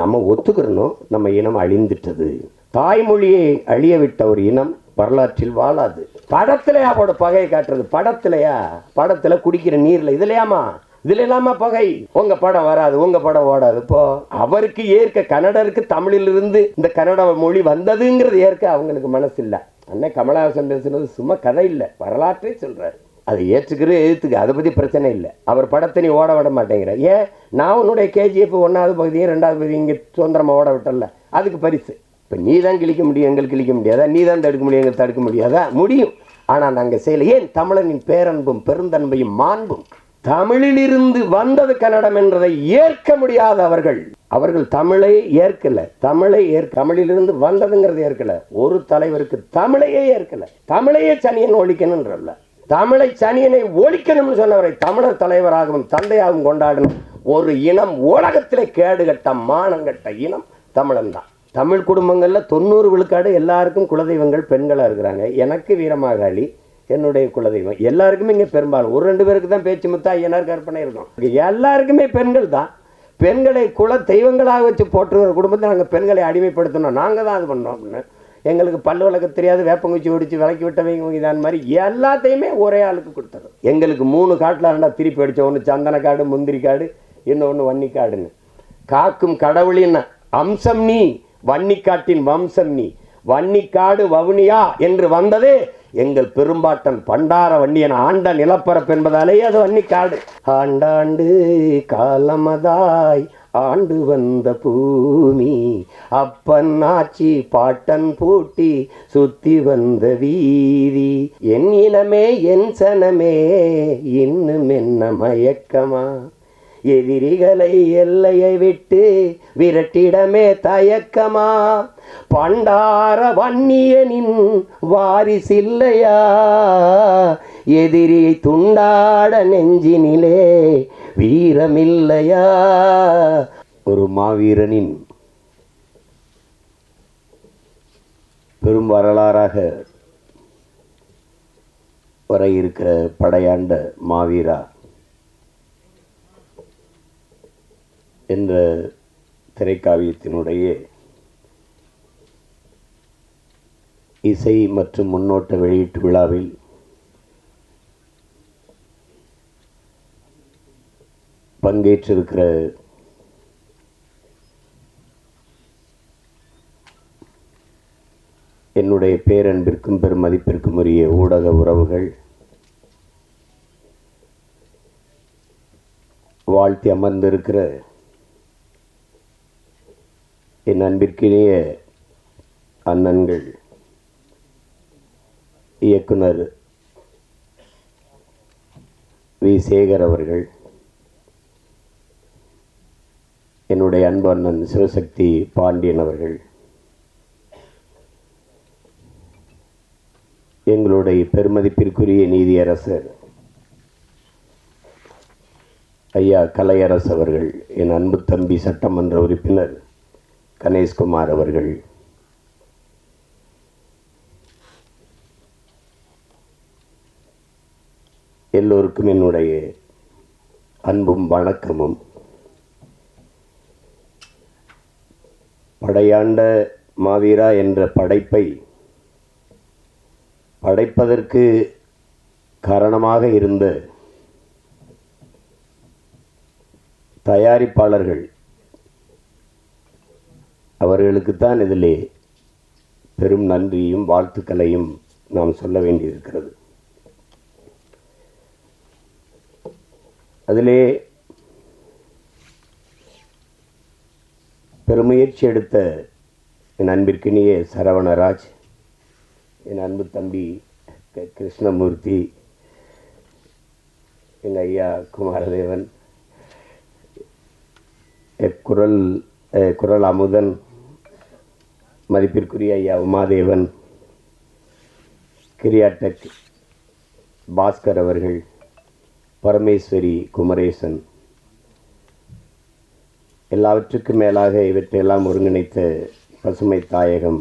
நம்ம ஒத்துக்கிறணும், நம்ம இனம் அழிந்துட்டது. தாய்மொழியை அழிய விட்ட ஒரு இனம் வரலாற்றில் வாழாது. படத்திலையா அவட பகையை காட்டுறது? படத்துல குடிக்கிற நீர்ல இதுல இல்லாம பகை. உங்க படம் வராது, உங்க படம் ஓடாது. இப்போ அவருக்கு ஏற்க, கன்னடருக்கு தமிழிலிருந்து இந்த கன்னட மொழி வந்ததுங்கிறது ஏற்க அவங்களுக்கு மனசு இல்லை. அண்ணன் கமலஹாசன் பேசுனது சும்மா கதை இல்லை, வரலாற்றே சொல்றாரு. அதை ஏற்றுக்க, அதை பத்தி பிரச்சனை இல்லை. அவர் படத்தை நீ ஓட விட மாட்டேங்கிற. ஏன்? நான் உன்னுடைய KGF 1வது பகுதியும் 2வது பகுதியும் இங்கே சுதந்திரமா ஓட விட்டல, அதுக்கு பரிசு. இப்போ நீ தான் கிழிக்க முடியும், எங்களுக்கு கிழிக்க முடியாதா? நீ தான் தடுக்க முடியும், எங்களுக்கு தடுக்க முடியாதா? முடியும். ஆனால் நாங்கள் செய்யலை. ஏன்? தமிழனின் பேரன்பும் பெருந்தன்மையும் மாண்பும். தமிழிலிருந்து வந்தது கன்னடம் என்றதை ஏற்க முடியாத அவர்கள் தமிழை ஏற்கல. தமிழிலிருந்து வந்ததுங்கிறத ஏற்கல. ஒரு தலைவருக்கு தமிழையே ஏற்கல. தமிழையே சனியன் ஒழிக்கணும்ன்றல்ல, தமிழை சனியனை ஒழிக்கணும்னு சொன்னவரை தமிழர் தலைவராகவும் தந்தையாகவும் கொண்டாடணும் ஒரு இனம் உலகத்திலே கேடுகட்ட மானங்கட்ட இனம் தமிழன் தான். தமிழ் குடும்பங்களில் 90 விழுக்காடு எல்லாருக்கும் குலதெய்வங்கள் பெண்களாக இருக்கிறாங்க. எனக்கு வீரமாகாளி என்னுடைய குலதெய்வம். எல்லாருக்குமே இங்கே பெரும்பாலும் 1-2 பேருக்கு தான் பேச்சு முத்தா ஐயனார் கற்பனை இருக்கும். எல்லாருக்குமே பெண்கள் தான். பெண்களை குல தெய்வங்களாக வச்சு போட்டுருக்கிற குடும்பத்தை நாங்கள் பெண்களை அடிமைப்படுத்தணும், நாங்கள் தான் அது பண்ணோம் அப்படின்னு. எங்களுக்கு பல்லு வளர்க்க தெரியாது, வேப்பங்குச்சி ஒடிச்சு விளக்கி விட்டவங்க இதான் மாதிரி எல்லாத்தையுமே ஒரே ஆளுக்கு கொடுத்துரும். எங்களுக்கு 3 காட்டில் ரெண்டா திருப்பி அடித்தோம். ஒன்று சந்தன காடு, முந்திரி காடு, இன்னொன்று வன்னிக்காடுன்னு. காக்கும் கடவுளின் அம்சம் நீ, வன்னிக்காட்டின் வம்சம் நீ. வன்னிக்காடு வவுனியா என்று வந்ததே எங்கள் பெரும்பாட்டன் பண்டார வன்னியன் ஆண்ட நிலப்பரப்பு என்பதாலேயே அது வன்னிக்காடு. ஆண்டாண்டு காலமதாய் ஆண்டு வந்த பூமி, அப்பன் ஆட்சி பாட்டன் பூட்டி சுத்தி வந்த வீதி. என் இனமே என் சனமே இன்னும் என்ன மயக்கமா, எதிரிகளை எல்லையை விட்டு விரட்டிடமே தயக்கமா, பண்டார வன்னியனின் வாரிசில்லையா, எதிரியை துண்டாட நெஞ்சினிலே வீரமில்லையா. ஒரு மாவீரனின் பெரும் வரலாறாக வர இருக்கிற படையாண்ட மாவீரா என்ற திரைக்காவியத்தினுடைய இசை மற்றும் முன்னோட்ட வெளியீட்டு விழாவில் பங்கேற்றிருக்கிற என்னுடைய பேரன்பிற்கும் பெருமதிப்பிற்கும் உரிய ஊடக உறவுகள், வாழ்த்தி அமர்ந்திருக்கிற என் அன்பிற்கினிய அண்ணன்கள், இயக்குனர் வி. சேகர் அவர்கள், என்னுடைய அன்பு அண்ணன் சிவசக்தி பாண்டியன் அவர்கள், எங்களுடைய பெருமதிப்பிற்குரிய நீதியரசர் ஐயா கலையரசு அவர்கள், என் அன்பு தம்பி சட்டமன்ற உறுப்பினர் கணேஷ்குமார் அவர்கள், எல்லோருக்கும் என்னுடைய அன்பும் வணக்கமும். படையாண்ட மாவீரா என்ற படைப்பை படைப்பதற்கு காரணமாக இருந்த தயாரிப்பாளர்கள் அவர்களுக்குத்தான் இதிலே பெரும் நன்றியும் வாழ்த்துக்களையும் நாம் சொல்ல வேண்டியிருக்கிறது. அதிலே பெருமுயற்சி எடுத்த என் அன்பிற்கினிய சரவணராஜ், என் அன்பு தம்பி கிருஷ்ணமூர்த்தி, எங்கள் ஐயா குமாரதேவன், குரல் அமுதன், மதிப்பிற்குரிய ஐயா உமாதேவன், கிரியாடெக் பாஸ்கர் அவர்கள், பரமேஸ்வரி குமரேசன், எல்லாவற்றுக்கும் மேலாக இவற்றையெல்லாம் ஒருங்கிணைத்த பசுமை தாயகம்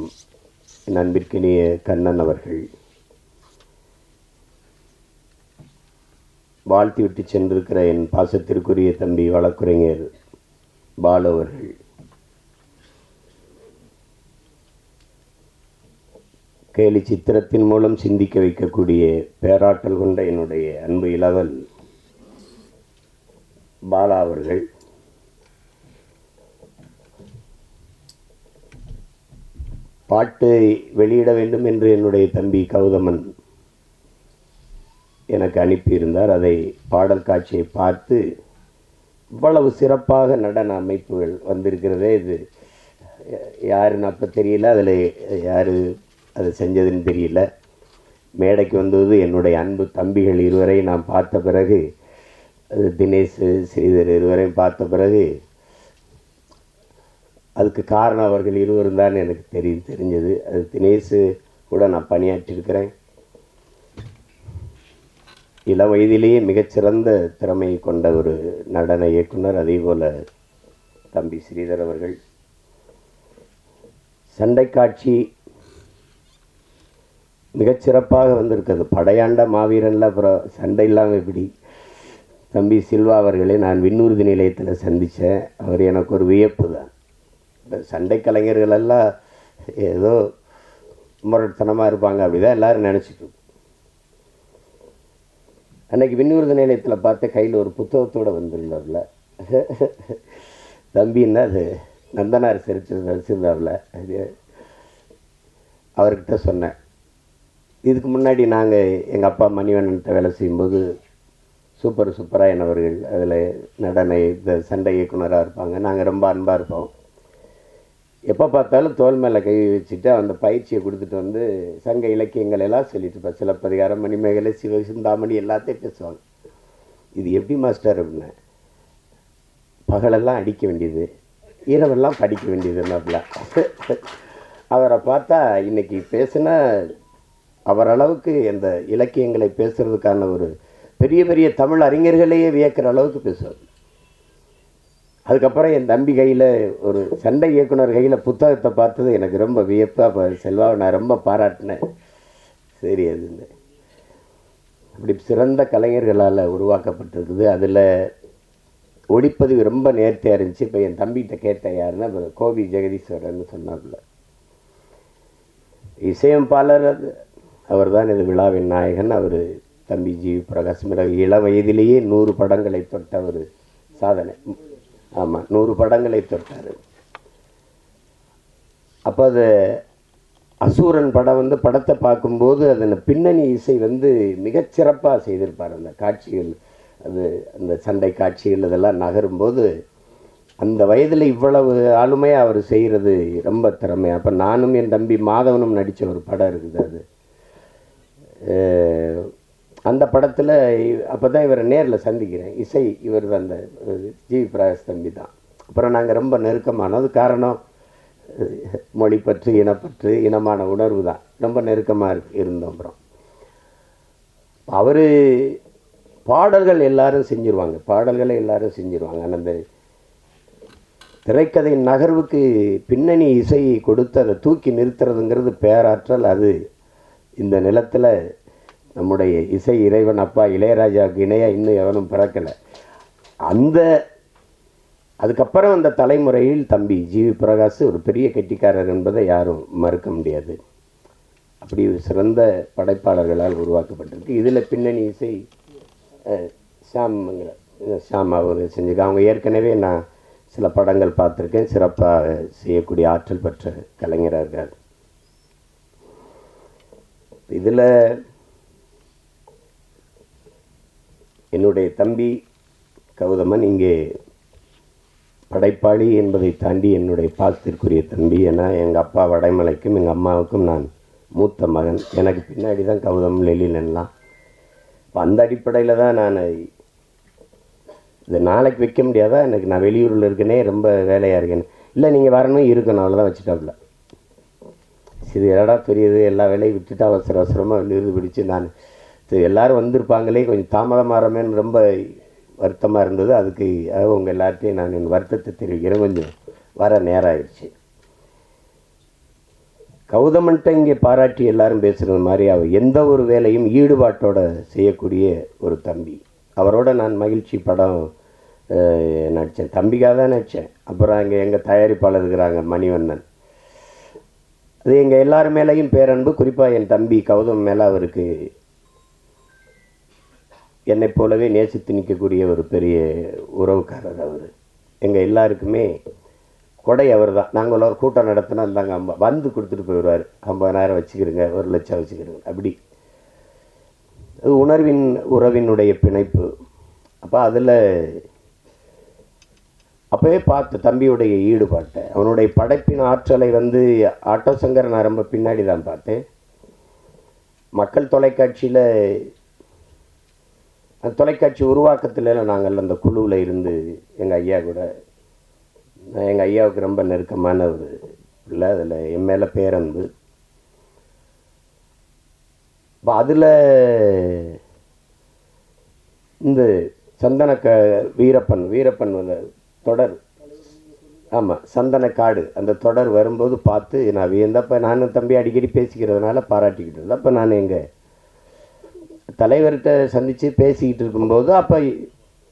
என் அன்பிற்கினிய கண்ணன் அவர்கள், வாழ்த்தி விட்டு சென்றிருக்கிற என் பாசத்திற்குரிய தம்பி வழக்குரைஞர் பாலு அவர்கள், கேலி சித்திரத்தின் மூலம் சிந்திக்க வைக்கக்கூடிய பேராற்றல் கொண்ட என்னுடைய அன்பு இளவல் பாலா அவர்கள் பாட்டை வெளியிட வேண்டும் என்று என்னுடைய தம்பி கௌதமன் எனக்கு அனுப்பியிருந்தார். அதை பாடல் காட்சியை பார்த்து இவ்வளவு சிறப்பாக நடன அமைப்புகள் வந்திருக்கிறதே, இது யாருன்னு அப்போ தெரியல, அதில் யார் அதை செஞ்சதுன்னு தெரியல. மேடைக்கு வந்தது என்னுடைய அன்பு தம்பிகள் இருவரை நான் பார்த்த பிறகு, அது தினேஷ் ஸ்ரீதர் இருவரையும் பார்த்த பிறகு அதுக்கு காரணம் அவர்கள் இருவரும் தான் எனக்கு தெரிஞ்சது. அது தினேஷ் கூட நான் பணியாற்றியிருக்கிறேன். இள வயதிலேயே மிகச்சிறந்த திறமை கொண்ட ஒரு நடன இயக்குனர். அதே போல் தம்பி ஸ்ரீதர் அவர்கள். சண்டை காட்சி மிகச்சிறப்பாக வந்திருக்கிறது. படையாண்ட மாவீரனில் அப்புறம் சண்டை இல்லாமல் எப்படி. தம்பி சில்வா அவர்களை நான் விண்ணூர்தி நிலையத்தில் சந்தித்தேன். அவர் எனக்கு ஒரு வியப்பு தான். சண்டை கலைஞர்களெல்லாம் ஏதோ முரட்டத்தனமாக இருப்பாங்க, அப்படி தான் எல்லோரும் நினச்சிட்டு. அன்றைக்கி விண்ணூர்தி நிலையத்தில் பார்த்து கையில் ஒரு புத்தகத்தோடு வந்திருந்தாப்புல. தம்பின்னா அது நந்தனார் வச்சுருந்தாப்புல. அது அவர்கிட்ட சொன்னேன். இதுக்கு முன்னாடி நாங்கள் எங்கள் அப்பா மணிவண்ணன்ட்ட வேலை செய்யும்போது சூப்பராக என்னவர்கள் அதில் நடன இந்த சண்டை இயக்குனராக இருப்பாங்க. நாங்கள் ரொம்ப அன்பாக இருப்போம். எப்போ பார்த்தாலும் தோல் மேலே கை வச்சுட்டு அந்த பயிற்சியை கொடுத்துட்டு வந்து சங்க இலக்கியங்கள் எல்லாம் சொல்லிட்டு இருப்பேன். சிலப்பதிகாரம், மணிமேகலை, சிவசிந்தாமணி எல்லாத்தையும் பேசுவாங்க. இது எப்படி மாஸ்டர் அப்படின்னா, பகலெல்லாம் அடிக்க வேண்டியது, இரவெல்லாம் படிக்க வேண்டியதுன்னாப்புல. அவரை பார்த்தா இன்றைக்கி பேசுனா அவர் அளவுக்கு அந்த இலக்கியங்களை பேசுகிறதுக்கான ஒரு பெரிய பெரிய தமிழ் அறிஞர்களையே வியக்கிற அளவுக்கு பேசுவார். அதுக்கப்புறம் என் தம்பி கையில் ஒரு சண்டை இயக்குனர் கையில் புத்தகத்தை பார்த்தது எனக்கு ரொம்ப வியப்பு. அப்போ செல்வாவை நான் ரொம்ப பாராட்டினேன். சரி, அது அப்படி சிறந்த கலைஞர்களால் உருவாக்கப்பட்டிருக்குது. அதில் ஒளிப்பதிவு ரொம்ப நேர்த்தியாக இருந்துச்சு. இப்போ என் தம்பிகிட்ட கேட்டேன் யாருன்னா கோவி ஜெகதீஸ்வரன் சொன்னாப்புல. இசையமைப்பாளர் அவர் தான் இது விழாவின் நாயகன். அவர் தம்பி ஜி பிரகாஷ் இள வயதிலேயே 100 படங்களை தொட்ட ஒரு சாதனை. ஆமாம், 100 படங்களை தொட்டார். அப்போ அது அசூரன் படம் வந்து படத்தை பார்க்கும்போது அதன் பின்னணி இசை வந்து மிகச்சிறப்பாக செய்திருப்பார். அந்த காட்சிகள், அது அந்த சண்டை காட்சிகள் இதெல்லாம் நகரும்போது அந்த வயதில் இவ்வளவு ஆளுமையாக அவர் செய்கிறது ரொம்ப திறமை. அப்போ நானும் என் தம்பி மாதவனும் நடித்த ஒரு படம் இருக்குது. அது அந்த படத்தில் அப்போ தான் இவரை நேரில் சந்திக்கிறேன். இசை இவர் அந்த ஜி பிரகாஷ் தம்பி தான். அப்புறம் நாங்கள் ரொம்ப நெருக்கமானது காரணம் மொழிப்பற்று, இனப்பற்று, இனமான உணர்வு தான். ரொம்ப நெருக்கமாக இருந்தோம். அப்புறம் அவர் பாடல்கள் எல்லாரும் செஞ்சுருவாங்க, பாடல்களை எல்லாரும் செஞ்சுருவாங்க. அந்த திரைக்கதை நகர்வுக்கு பின்னணி இசையை கொடுத்து அதை தூக்கி நிறுத்துறதுங்கிறது பேராற்றல். அது இந்த நிலத்தில் நம்முடைய இசை இறைவன் அப்பா இளையராஜாவுக்கு இணையாக இன்னும் எவனும் பிறக்கலை. அதுக்கப்புறம் அந்த தலைமுறையில் தம்பி ஜிவி பிரகாஷ் ஒரு பெரிய கெட்டிக்காரர் என்பதை யாரும் மறுக்க முடியாது. அப்படி சிறந்த படைப்பாளர்களால் உருவாக்கப்பட்டிருக்கு. இதில் பின்னணி இசை ஷாம் அவர் செஞ்சுக்க. அவங்க ஏற்கனவே நான் சில படங்கள் பார்த்துருக்கேன். சிறப்பாக செய்யக்கூடிய ஆற்றல் பெற்ற கலைஞராக இருக்கார். இதில் என்னுடைய தம்பி கௌதமன் இங்கே படைப்பாளி என்பதை தாண்டி என்னுடைய பாசத்திற்குரிய தம்பி. ஏன்னா எங்கள் அப்பா வடைமலைக்கும் எங்கள் அம்மாவுக்கும் நான் மூத்த மகன். எனக்கு பின்னாடி தான் கௌதம், லெலினெல்லாம். இப்போ அந்த அடிப்படையில் தான் நான் இதை நாளைக்கு வைக்க முடியாதா, எனக்கு நான் வெளியூரில் இருக்கேனே, ரொம்ப வேலையாக இருக்கேன். இல்லை, நீங்கள் வரணும், இருக்கணும், அவ்வளோதான் வச்சுட்டாப்புல. இது எடா பெரியது, எல்லா வேலையும் விட்டுட்டு அவசரமாக வெளியூர் பிடிச்சி நான் எல்லோரும் வந்திருப்பாங்களே, கொஞ்சம் தாமதமாகறமேன்னு ரொம்ப வருத்தமாக இருந்தது. அதுக்கு உங்கள் எல்லார்ட்டையும் நான் என் வருத்தத்தை தெரிவிக்கிறேன். கொஞ்சம் வர நேரம் ஆயிடுச்சு. கௌதமன்ட்ட இங்கே பாராட்டி எல்லாரும் பேசுகிறது மாதிரி அவர் எந்த ஒரு வேலையும் ஈடுபாட்டோடு செய்யக்கூடிய ஒரு தம்பி. அவரோட நான் மகிழ்ச்சி படம் நடித்தேன், தம்பிக்காக தான் நடித்தேன். அப்புறம் அங்கே எங்கள் தயாரிப்பாளர் இருக்கிறாங்க மணிவண்ணன். அது எங்கள் எல்லார் மேலேயும் பேரன்பு. குறிப்பாக என் தம்பி கௌதம் மேலே அவருக்கு என்னை போலவே நேசித்து நிற்கக்கூடிய ஒரு பெரிய உறவுக்காரர் அவர். எங்கள் எல்லாருக்குமே கொடை அவர் தான். நாங்கள் ஒரு கூட்டம் நடத்தினா இருந்தாங்க வந்து கொடுத்துட்டு போயிடுவார். 50,000 வச்சுக்கிறோங்க, 1,00,000 வச்சுக்கிறோங்க. அப்படி அது உறவினுடைய பிணைப்பு. அப்போ அதில் அப்போவே பார்த்து தம்பியுடைய ஈடுபாட்டை, அவனுடைய படைப்பின் ஆற்றலை ஆட்டோ சங்கரை நான் ரொம்ப பின்னாடி தான் பார்த்தேன். மக்கள் தொலைக்காட்சியில் தொலைக்காட்சி உருவாக்கத்தில் நாங்கள் அந்த குழுவில் இருந்து எங்கள் ஐயா கூட, எங்கள் ஐயாவுக்கு ரொம்ப நெருக்கமான ஒரு இல்லை, அதில் என் மேலே பேரன்பு. இப்போ அதில் இந்த வீரப்பன் தொடர், ஆமாம் சந்தனக்காடு, அந்த தொடர் வரும்போது பார்த்து நான் வியந்தப்போ நானும் தம்பி அடிக்கடி பேசிக்கிறதுனால பாராட்டிக்கிட்டு இருந்தேன். அப்போ நான் எங்கள் தலைவர்கிட்ட சந்தித்து பேசிக்கிட்டு இருக்கும்போது அப்போ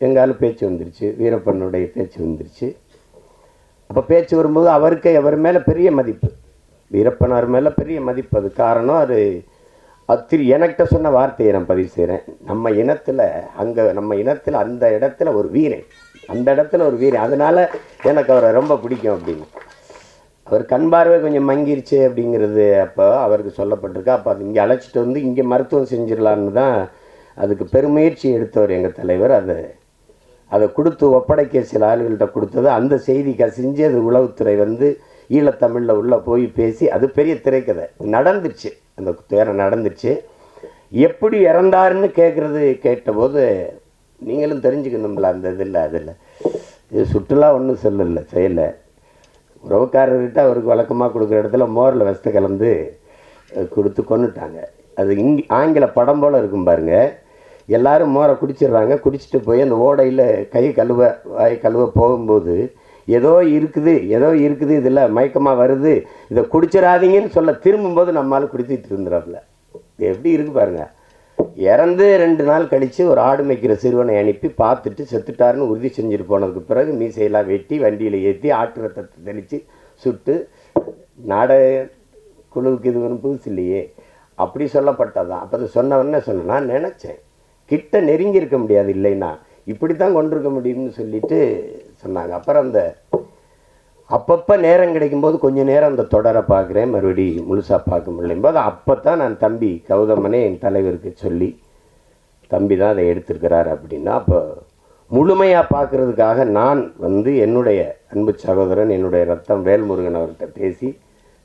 எங்காலும் பேச்சு வந்துருச்சு, வீரப்பனுடைய பேச்சு வந்துருச்சு. அப்போ பேச்சு வரும்போது அவருக்கு அவர் மேலே பெரிய மதிப்பு, வீரப்பனார் மேலே பெரிய மதிப்பு. அது காரணம் அது எனக்கிட்ட சொன்ன வார்த்தையை நான் பதிவு செய்கிறேன். நம்ம இனத்தில் அந்த இடத்துல ஒரு வீரன், அதனால் எனக்கு அவரை ரொம்ப பிடிக்கும் அப்படின்னு. அவர் கண் பார்வை கொஞ்சம் மங்கிருச்சு அப்படிங்கிறது அப்போ அவருக்கு சொல்லப்பட்டிருக்கு. அப்போ அது இங்கே அழைச்சிட்டு வந்து இங்கே மருத்துவம் செஞ்சிடலான்னு தான் அதுக்கு பெருமுயற்சி எடுத்தவர் எங்கள் தலைவர். அதை கொடுத்து ஒப்படைக்க சில ஆளுகள்கிட்ட கொடுத்தது. அந்த செய்தி கசிஞ்சு அது உளவுத்துறை ஈழத்தமிழில் உள்ளே போய் பேசி அது பெரிய திரைக்கதை நடந்துச்சு. அந்த துயரம் நடந்துச்சு. எப்படி இறந்தாருன்னு கேட்டபோது நீங்களும் தெரிஞ்சுக்கணும்ல அந்த அதில் இது சுற்றுலா ஒன்றும் சொல்லலை, செய்யலை. உறவுக்காரர்கிட்ட அவருக்கு வழக்கமாக கொடுக்குற இடத்துல மோரில் விஷத்தை கலந்து கொடுத்து கொண்டுட்டாங்க. அது ஆங்கில படம் போல் இருக்கும் பாருங்கள். எல்லோரும் மோரை குடிச்சிடுறாங்க. குடிச்சிட்டு போய் அந்த ஓடையில் வாய் கழுவ போகும்போது ஏதோ இருக்குது இதில் மயக்கமாக வருது, இதை குடிச்சிடாதீங்கன்னு சொல்ல திரும்பும்போது நம்மளால் குடிச்சிட்டு இருந்துறாப்புல. எப்படி இருக்குது பாருங்கள். இறந்து 2 நாள் கழித்து ஒரு ஆடு மேய்க்கிற சிறுவனை அனுப்பி பார்த்துட்டு செத்துட்டாருன்னு உறுதி செஞ்சுட்டு போனதுக்கு பிறகு மீசையெல்லாம் வெட்டி வண்டியில் ஏற்றி ஆட்டு ரத்தத்தை தெளித்து சுட்டு நாடக குழுவுக்கு இது ஒன்றும் புதுசு இல்லையே அப்படி சொல்லப்பட்டதான். அப்போ அது சொன்னவன்னு நான் நினச்சேன், கிட்ட நெருங்கி இருக்க முடியாது, இல்லைன்னா இப்படி தான் கொண்டிருக்க முடியும்னு சொல்லிட்டு சொன்னாங்க. அப்புறம் அப்பப்போ நேரம் கிடைக்கும்போது கொஞ்சம் நேரம் அந்த தொடரை பார்க்குறேன், மறுபடியும் முழுசாக பார்க்க முடியும்போது அப்போ தான் நான் தம்பி கௌதமனே என் தலைவருக்கு சொல்லி தம்பி தான் அதை எடுத்திருக்கிறார் அப்படின்னா, அப்போ முழுமையாக பார்க்குறதுக்காக நான் என்னுடைய அன்பு சகோதரன் என்னுடைய ரத்தம் வேல்முருகன் அவர்கிட்ட பேசி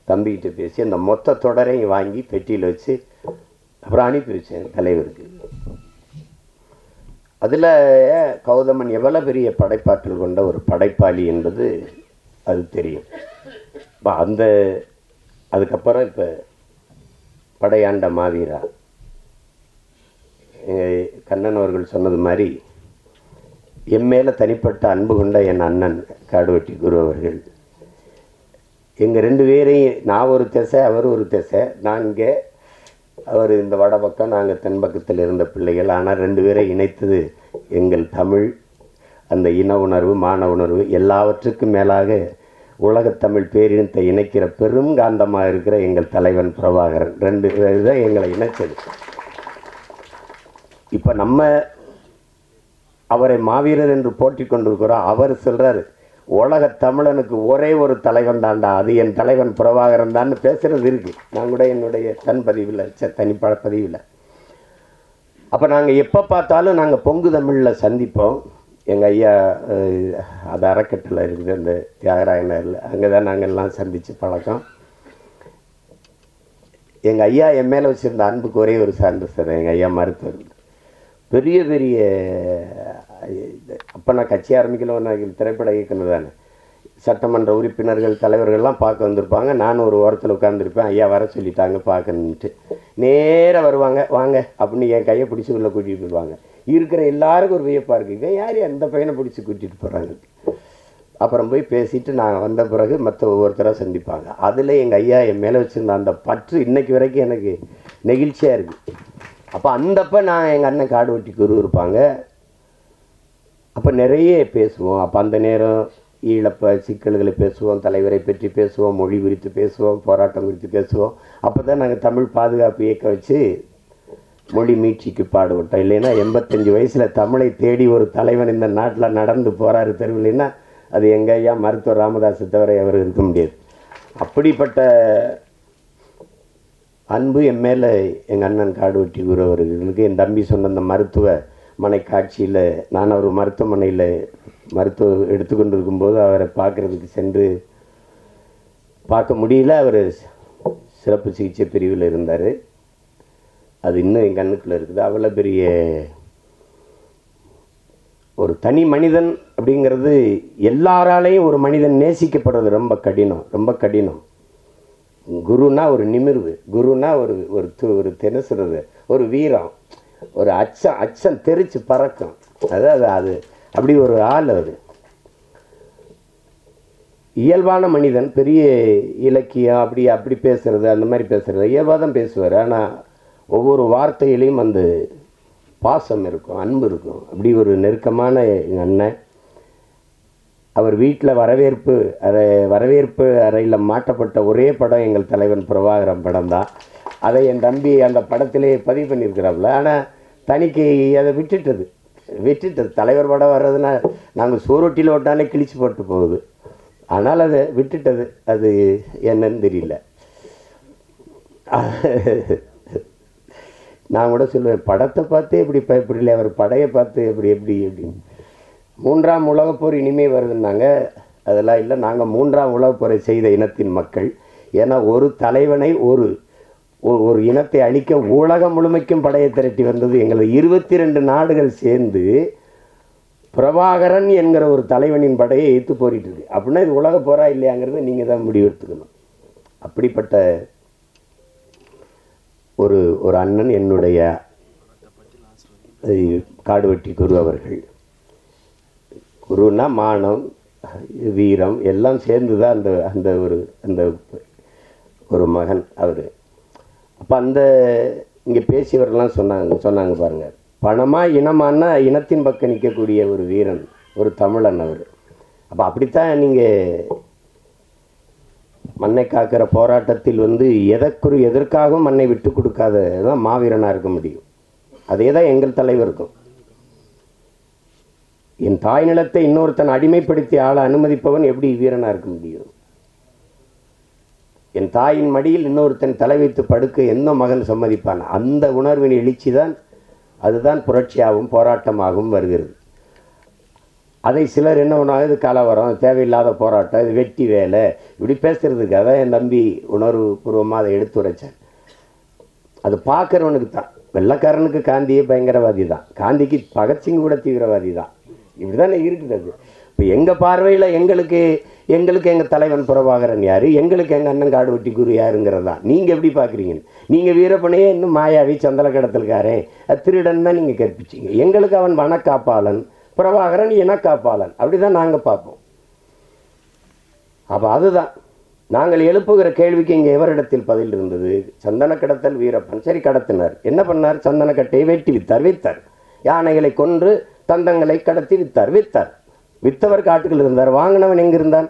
தம்பிக்கிட்ட பேசி அந்த மொத்த தொடரையும் வாங்கி பெட்டியில் வச்சு அப்புறம் அனுப்பி வச்சேன் தலைவருக்கு. அதில் கௌதமன் எவ்வளோ பெரிய படைப்பாற்றல் கொண்ட ஒரு படைப்பாளி என்பது அது தெரியும். அதுக்கப்புறம் இப்போ படையாண்ட மாவீரா கண்ணன் அவர்கள் சொன்னது மாதிரி என் மேலே தனிப்பட்ட அன்பு கொண்ட என் அண்ணன் காடுவெட்டி குரு அவர்கள், எங்கள் 2 பேரையும், நான் ஒரு திசை அவர் ஒரு திசை, நாங்கள் அவர் இந்த வட பக்கம் நாங்கள் தென் பக்கத்தில் இருந்த பிள்ளைகள். ஆனால் 2 பேரை இணைத்தது எங்கள் தமிழ், அந்த இன உணர்வு, மான உணர்வு, எல்லாவற்றுக்கும் மேலாக உலகத்தமிழ் பேரினத்தை இணைக்கிற பெரும் காந்தமாக இருக்கிற எங்கள் தலைவன் பிரபாகரன். 2 பேர் தான் எங்களை இணைச்சது. இப்போ நம்ம அவரை மாவீரர் என்று போற்றி கொண்டிருக்கிறோம். அவர் சொல்கிறார், உலக தமிழனுக்கு ஒரே ஒரு தலைவன் தாண்டா, அது என் தலைவன் பிரபாகரன் தான் பேசுகிறது இருக்குது. நான் கூட என்னுடைய தனிப்பட பதிவில் அப்போ நாங்கள் எப்போ பார்த்தாலும் நாங்கள் பொங்கு தமிழில் சந்திப்போம். எங்கள் ஐயா அது அறக்கட்டில் இருக்குது, அந்த தியாகராய நகரில், அங்கே தான் நாங்கள் எல்லாம் சந்தித்து பழக்கம். எங்கள் ஐயா என் மேலே வச்சுருந்த அன்புக்கு ஒரே ஒரு சான்று சார், எங்கள் ஐயா மருத்துவர், பெரிய பெரிய அப்போ நான் கட்சி ஆரம்பிக்கல, நான் திரைப்பட இயக்குனர் தானே, சட்டமன்ற உறுப்பினர்கள் தலைவர்கள்லாம் பார்க்க வந்திருப்பாங்க. நானும் ஒரு ஓரத்தில் உட்காந்துருப்பேன், ஐயா வர சொல்லிட்டாங்க பார்க்கணுன்ட்டு. நேராக வருவாங்க, வாங்க அப்படின்னு என் கையை பிடிச்சி உள்ளே கூட்டிகிட்டு போயிடுவாங்க. இருக்கிற எல்லாருக்கும் ஒரு வியப்பாக இருக்குது, இவன் யார் அந்த பையனை பிடிச்சி கூட்டிகிட்டு போகிறாங்க. அப்புறம் போய் பேசிட்டு நான் வந்த பிறகு மற்ற ஒவ்வொருத்தராக சந்திப்பாங்க. அதில் எங்கள் ஐயா என் மேலே வச்சுருந்த அந்த பற்று இன்றைக்கு வரைக்கும் எனக்கு நெகிழ்ச்சியாக இருக்குது. அப்போ அந்தப்போ நான் எங்கள் அண்ணன் காடுவெட்டி குரு இருப்பாங்க, அப்போ நிறைய பேசுவோம். அப்போ அந்த நேரம் ஈழப்ப சிக்கல்களை பேசுவோம், தலைவரை பற்றி பேசுவோம், மொழி குறித்து பேசுவோம், போராட்டம் குறித்து பேசுவோம். அப்போ தான் நாங்கள் தமிழ் பாதுகாப்பு இயக்கம் வச்சு மொழி மீட்சிக்கு பாடுபட்டோம். இல்லைன்னா 85 வயசில் தமிழை தேடி ஒரு தலைவன் இந்த நாட்டில் நடந்து போகிறாரு தெருவில்லைன்னா அது எங்கள் ஐயா மருத்துவர் ராமதாஸை தவிர அவர் இருக்க முடியாது. அப்படிப்பட்ட அன்பு என் மேலே எங்கள் அண்ணன் காடுவெட்டி குரு அவர்களுக்கு. என் தம்பி சொன்ன அந்த மருத்துவமனை காட்சியில் நான் அவர் மருத்துவமனையில் மருத்துவம் எடுத்துக்கொண்டு இருக்கும்போது அவரை பார்க்குறதுக்கு சென்று பார்க்க முடியல. அவர் சிறப்பு சிகிச்சை பிரிவில் இருந்தார். அது இன்னும் என் கண்ணுக்குள்ளே இருக்குது. அவ்வளோ பெரிய ஒரு தனி மனிதன் அப்படிங்கிறது எல்லாராலையும் ஒரு மனிதன் நேசிக்கப்படுறது ரொம்ப கடினம், ரொம்ப கடினம். குருனா ஒரு நிமிர்வு, குருனா ஒரு ஒரு தினசுறது, ஒரு வீரம், ஒரு அச்சம் தெரிச்சு பறக்கும். அதாவது அது அப்படி ஒரு ஆள். அது இயல்பான மனிதன். பெரிய இலக்கியம் அப்படி பேசுறது, அந்த மாதிரி பேசுறது இயல்பாக தான் பேசுவார். ஆனால் ஒவ்வொரு வார்த்தையிலையும் அந்த பாசம் இருக்கும், அன்பு இருக்கும். அப்படி ஒரு நெருக்கமான எங்கள் அண்ணன். அவர் வீட்டில் வரவேற்பு அறையில் மாட்டப்பட்ட ஒரே படம் எங்கள் தலைவன் பிரபாகரன் படம் தான். அதை என் தம்பி அந்த படத்திலே பதிவு பண்ணியிருக்கிறாப்புல. ஆனால் தணிக்கை அதை விட்டுட்டது. தலைவர் படம் வர்றதுன்னா நாங்கள் சோரொட்டியில் ஓட்டானே கிழிச்சு போட்டு போகுது. ஆனால் அதை விட்டுட்டது. அது என்னன்னு தெரியல. நான் கூட சொல்லுவேன், படத்தை பார்த்து எப்படி பயப்படல, அவர் படையை பார்த்து எப்படி அப்படின்னு. 3ஆம் உலகப் போர் இனிமே வருதுன்னாங்க. அதெல்லாம் இல்லை, நாங்கள் 3ஆம் உலகப் போரை செய்த இனத்தின் மக்கள். ஏன்னா ஒரு தலைவனை ஒரு இனத்தை அழிக்க உலகம் முழுமைக்கும் படையை திரட்டி வந்தது எங்களது 22 நாடுகள் சேர்ந்து பிரபாகரன் என்கிற ஒரு தலைவனின் படையை எதிர்த்து போரிட்டு இருக்கு. அப்படின்னா இது உலக போரா இல்லையாங்கிறத நீங்கள் தான் முடிவெடுத்துக்கணும். அப்படிப்பட்ட ஒரு அண்ணன் என்னுடைய காடுவெட்டி குரு அவர்கள். குருன்னா மானம், வீரம் எல்லாம் சேர்ந்து தான் அந்த ஒரு மகன் அவர். அப்போ இங்கே பேசியவரெல்லாம் சொன்னாங்க பாருங்கள், பணமாக இனமானா இனத்தின் பக்கம் நிற்கக்கூடிய ஒரு வீரன், ஒரு தமிழன் அவர். அப்போ அப்படித்தான் நீங்கள் மண்ணை காக்கிற போராட்டத்தில் எதற்காகவும் மண்ணை விட்டு கொடுக்காதான் மாவீரனாக இருக்க முடியும். அதே தான் எங்கள் தலைவருக்கும். என் தாய் நிலத்தை இன்னொருத்தன் அடிமைப்படுத்தி ஆள அனுமதிப்பவன் எப்படி வீரனாக இருக்க முடியும்? என் தாயின் மடியில் இன்னொருத்தன் தலை வைத்து படுக்க எந்த மகன் சம்மதிப்பான்? அந்த உணர்வின் எழுச்சி தான், அதுதான் புரட்சியாகவும் போராட்டமாகவும் வருகிறது. அதை சிலர் என்ன ஒன்றாக, இது கலவரம், தேவையில்லாத போராட்டம், இது வெட்டி வேலை, இப்படி பேசுறதுக்கு. அதான் என் தம்பி உணர்வு பூர்வமாக அதை எடுத்துரைச்சேன். அது பார்க்குறவனுக்கு தான். வெள்ளைக்காரனுக்கு காந்தியே பயங்கரவாதி தான், காந்திக்கு பகத்சிங் கூட தீவிரவாதி தான். இப்படி தானே இருக்குது. இப்போ எங்கள் பார்வையில் எங்களுக்கு எங்கள் தலைவன் பிரபாகரன் யார், எங்களுக்கு எங்கள் அண்ணன் காடுவெட்டி குரு யாருங்கிறது தான். நீங்கள் எப்படி பார்க்குறீங்க? நீங்கள் வீரப்பனையே இன்னும் மாயாவி சந்தல கடத்தல்காரன் திருடன் தான் நீங்கள் கற்பிச்சிங்க. எங்களுக்கு அவன் வனக்காப்பாளன், பிரபாகரன் இனக்காப்பாளன். அப்படி தான் நாங்கள் பார்ப்போம். அப்போ அதுதான் நாங்கள் எழுப்புகிற கேள்விக்கு இங்கே எவரிடத்தில் பதில் இருந்தது? சந்தன கடத்தல் வீரப்பன். சரி, கடத்தினார். என்ன பண்ணார்? சந்தனக்கட்டையை வெட்டி வித்தார். யானைகளை கொன்று தந்தங்களை கடத்தி வித்தார். வித்தவர் காட்டுகள் இருந்தார். வாங்கினவன் எங்க இருந்தான்?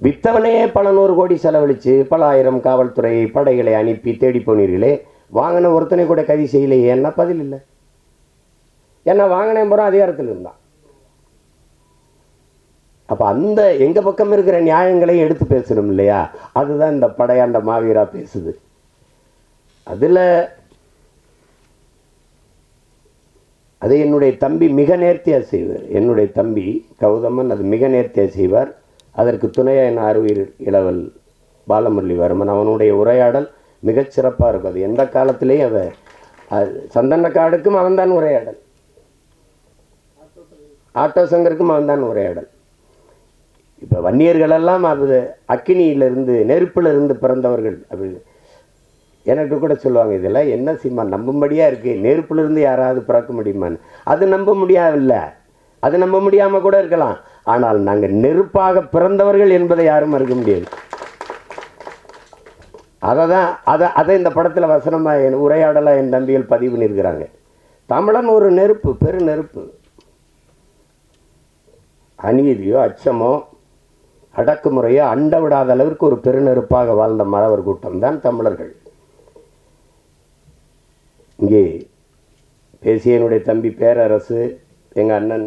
வித்தவனே பல 100 கோடி செலவழித்து பல ஆயிரம் காவல்துறை படைகளை அனுப்பி தேடி போனீர்களே, வாங்கின ஒருத்தனை கூட கைது செய்யலையே. என்ன பதில் இல்லை? ஏன்னா வாங்கினே போகிறோம் அதிகாரத்தில் இருந்தான். அப்போ எங்கள் பக்கம் இருக்கிற நியாயங்களையும் எடுத்து பேசணும் இல்லையா? அதுதான் இந்த படையாண்ட மாவீரா பேசுது. அதில் அதை என்னுடைய தம்பி மிக நேர்த்தியாக செய்வார். என்னுடைய தம்பி கௌதமன் அது மிக நேர்த்தியாக செய்வார். அதற்கு துணையாக என் ஆர்வீர் இளவல் பாலமுரளிவர்மன். அவனுடைய உரையாடல் மிகச்சிறப்பாக இருக்கும். அது எந்த காலத்திலேயும் சந்தனக்காடுக்கும் அவன்தான் உரையாடல், ஆட்டோ சங்கருக்கும் அவன்தான் உரையாடல். இப்போ வன்னியர்களெல்லாம் அது அக்கினியிலிருந்து நெருப்பிலிருந்து பிறந்தவர்கள் அப்படி எனக்கு கூட சொல்லுவாங்க. இதெல்லாம் என்ன சினிமா, நம்பும்படியாக இருக்குது. நெருப்பிலிருந்து யாராவது பிறக்க முடியுமான்னு. அது நம்ப முடியாதில்ல, அது நம்ப முடியாமல் கூட இருக்கலாம். ஆனால் நாங்கள் நெருப்பாக பிறந்தவர்கள் என்பதை யாரும் மறுக்க முடியாது. அதை இந்த படத்தில் வசனமாக உரையாடலாக என் தம்பிகள் பதிவு பண்ணியிருக்கிறாங்க. தமிழன் ஒரு நெருப்பு, பெரு நெருப்பு. அநீதியோ அச்சமோ அடக்குமுறையோ அண்ட விடாத அளவிற்கு ஒரு பெருநெருப்பாக வாழ்ந்த மறவர் கூட்டம் தான் தமிழர்கள். இங்கே பேசிய என்னுடைய தம்பி பேரரசு, எங்கள் அண்ணன்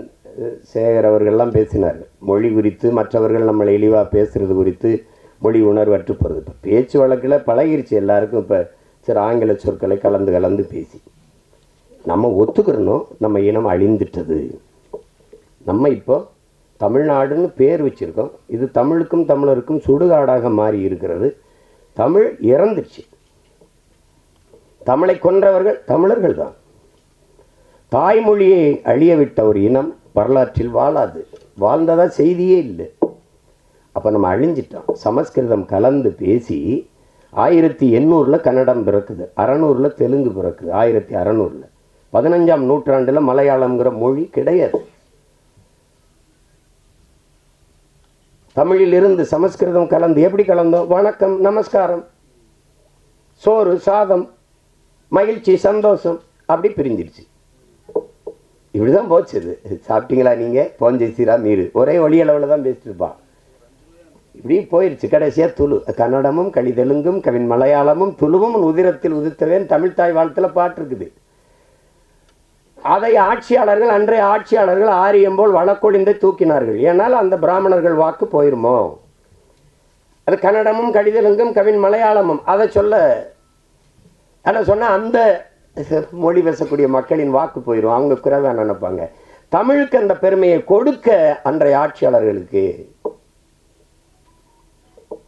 சேகர் அவர்கள்லாம் பேசினார். மொழி குறித்து மற்றவர்கள் நம்மளை இழிவாக பேசுகிறது குறித்து, மொழி உணர்வற்று போகிறது. இப்போ பேச்சு வழக்கில் பழகிருச்சு எல்லாருக்கும். இப்போ சரி ஆங்கில சொற்களை கலந்து கலந்து பேசி நம்ம ஒத்துக்கிறணும், நம்ம இனம் அழிந்துட்டது. நம்ம இப்போ தமிழ்நாடுன்னு பேர் வச்சுருக்கோம். இது தமிழுக்கும் தமிழருக்கும் சுடுகாடாக மாறி இருக்கிறது. தமிழ் இறந்துச்சு. தமிழை கொன்றவர்கள் தமிழர்கள் தான். தாய்மொழியை அழிய விட்ட ஒரு இனம் வரலாற்றில் வாழாது. வாழ்ந்ததா செய்தியே இல்லை. அப்போ நம்ம அழிஞ்சிட்டோம். சமஸ்கிருதம் கலந்து பேசி 1800 கன்னடம் பிறக்குது, 600 தெலுங்கு பிறக்குது, 1600 15ஆம் நூற்றாண்டில் மலையாளம்ங்கிற மொழி கிடையாது. தமிழிலிருந்து சமஸ்கிருதம் கலந்து எப்படி கலந்தோம்? வணக்கம், நமஸ்காரம், சோறு, சாதம், மகிழ்ச்சி, சந்தோஷம், அப்படி பிரிஞ்சிருச்சு. இப்படிதான் போச்சு. இது சாப்பிட்டீங்களா நீங்கள், போஞ்சேசிரா மீறு, ஒரே ஒளி அளவில் தான் பேசிட்டு இருப்பான். இப்படி போயிடுச்சு. கடைசியாக துளு, கன்னடமும் கலிதெலுங்கும் கவின் மலையாளமும் துளுவும் உதிரத்தில் உதித்தவேன் தமிழ்தாய் வாழ்த்தில் பாட்டு இருக்குது. அதை ஆட்சியாளர்கள், அன்றைய ஆட்சியாளர்கள் ஆரியம் போல் வழக்கொழிந்தை தூக்கினார்கள். ஏன்னால் அந்த பிராமணர்கள் வாக்கு போயிருமோ. அது கன்னடமும் கடிதலுங்கும் கவின் மலையாளமும் அதை சொன்னால் அந்த மொழி பேசக்கூடிய மக்களின் வாக்கு போயிடும், அவங்க குறைவாக நினைப்பாங்க. தமிழுக்கு அந்த பெருமையை கொடுக்க அன்றைய ஆட்சியாளர்களுக்கு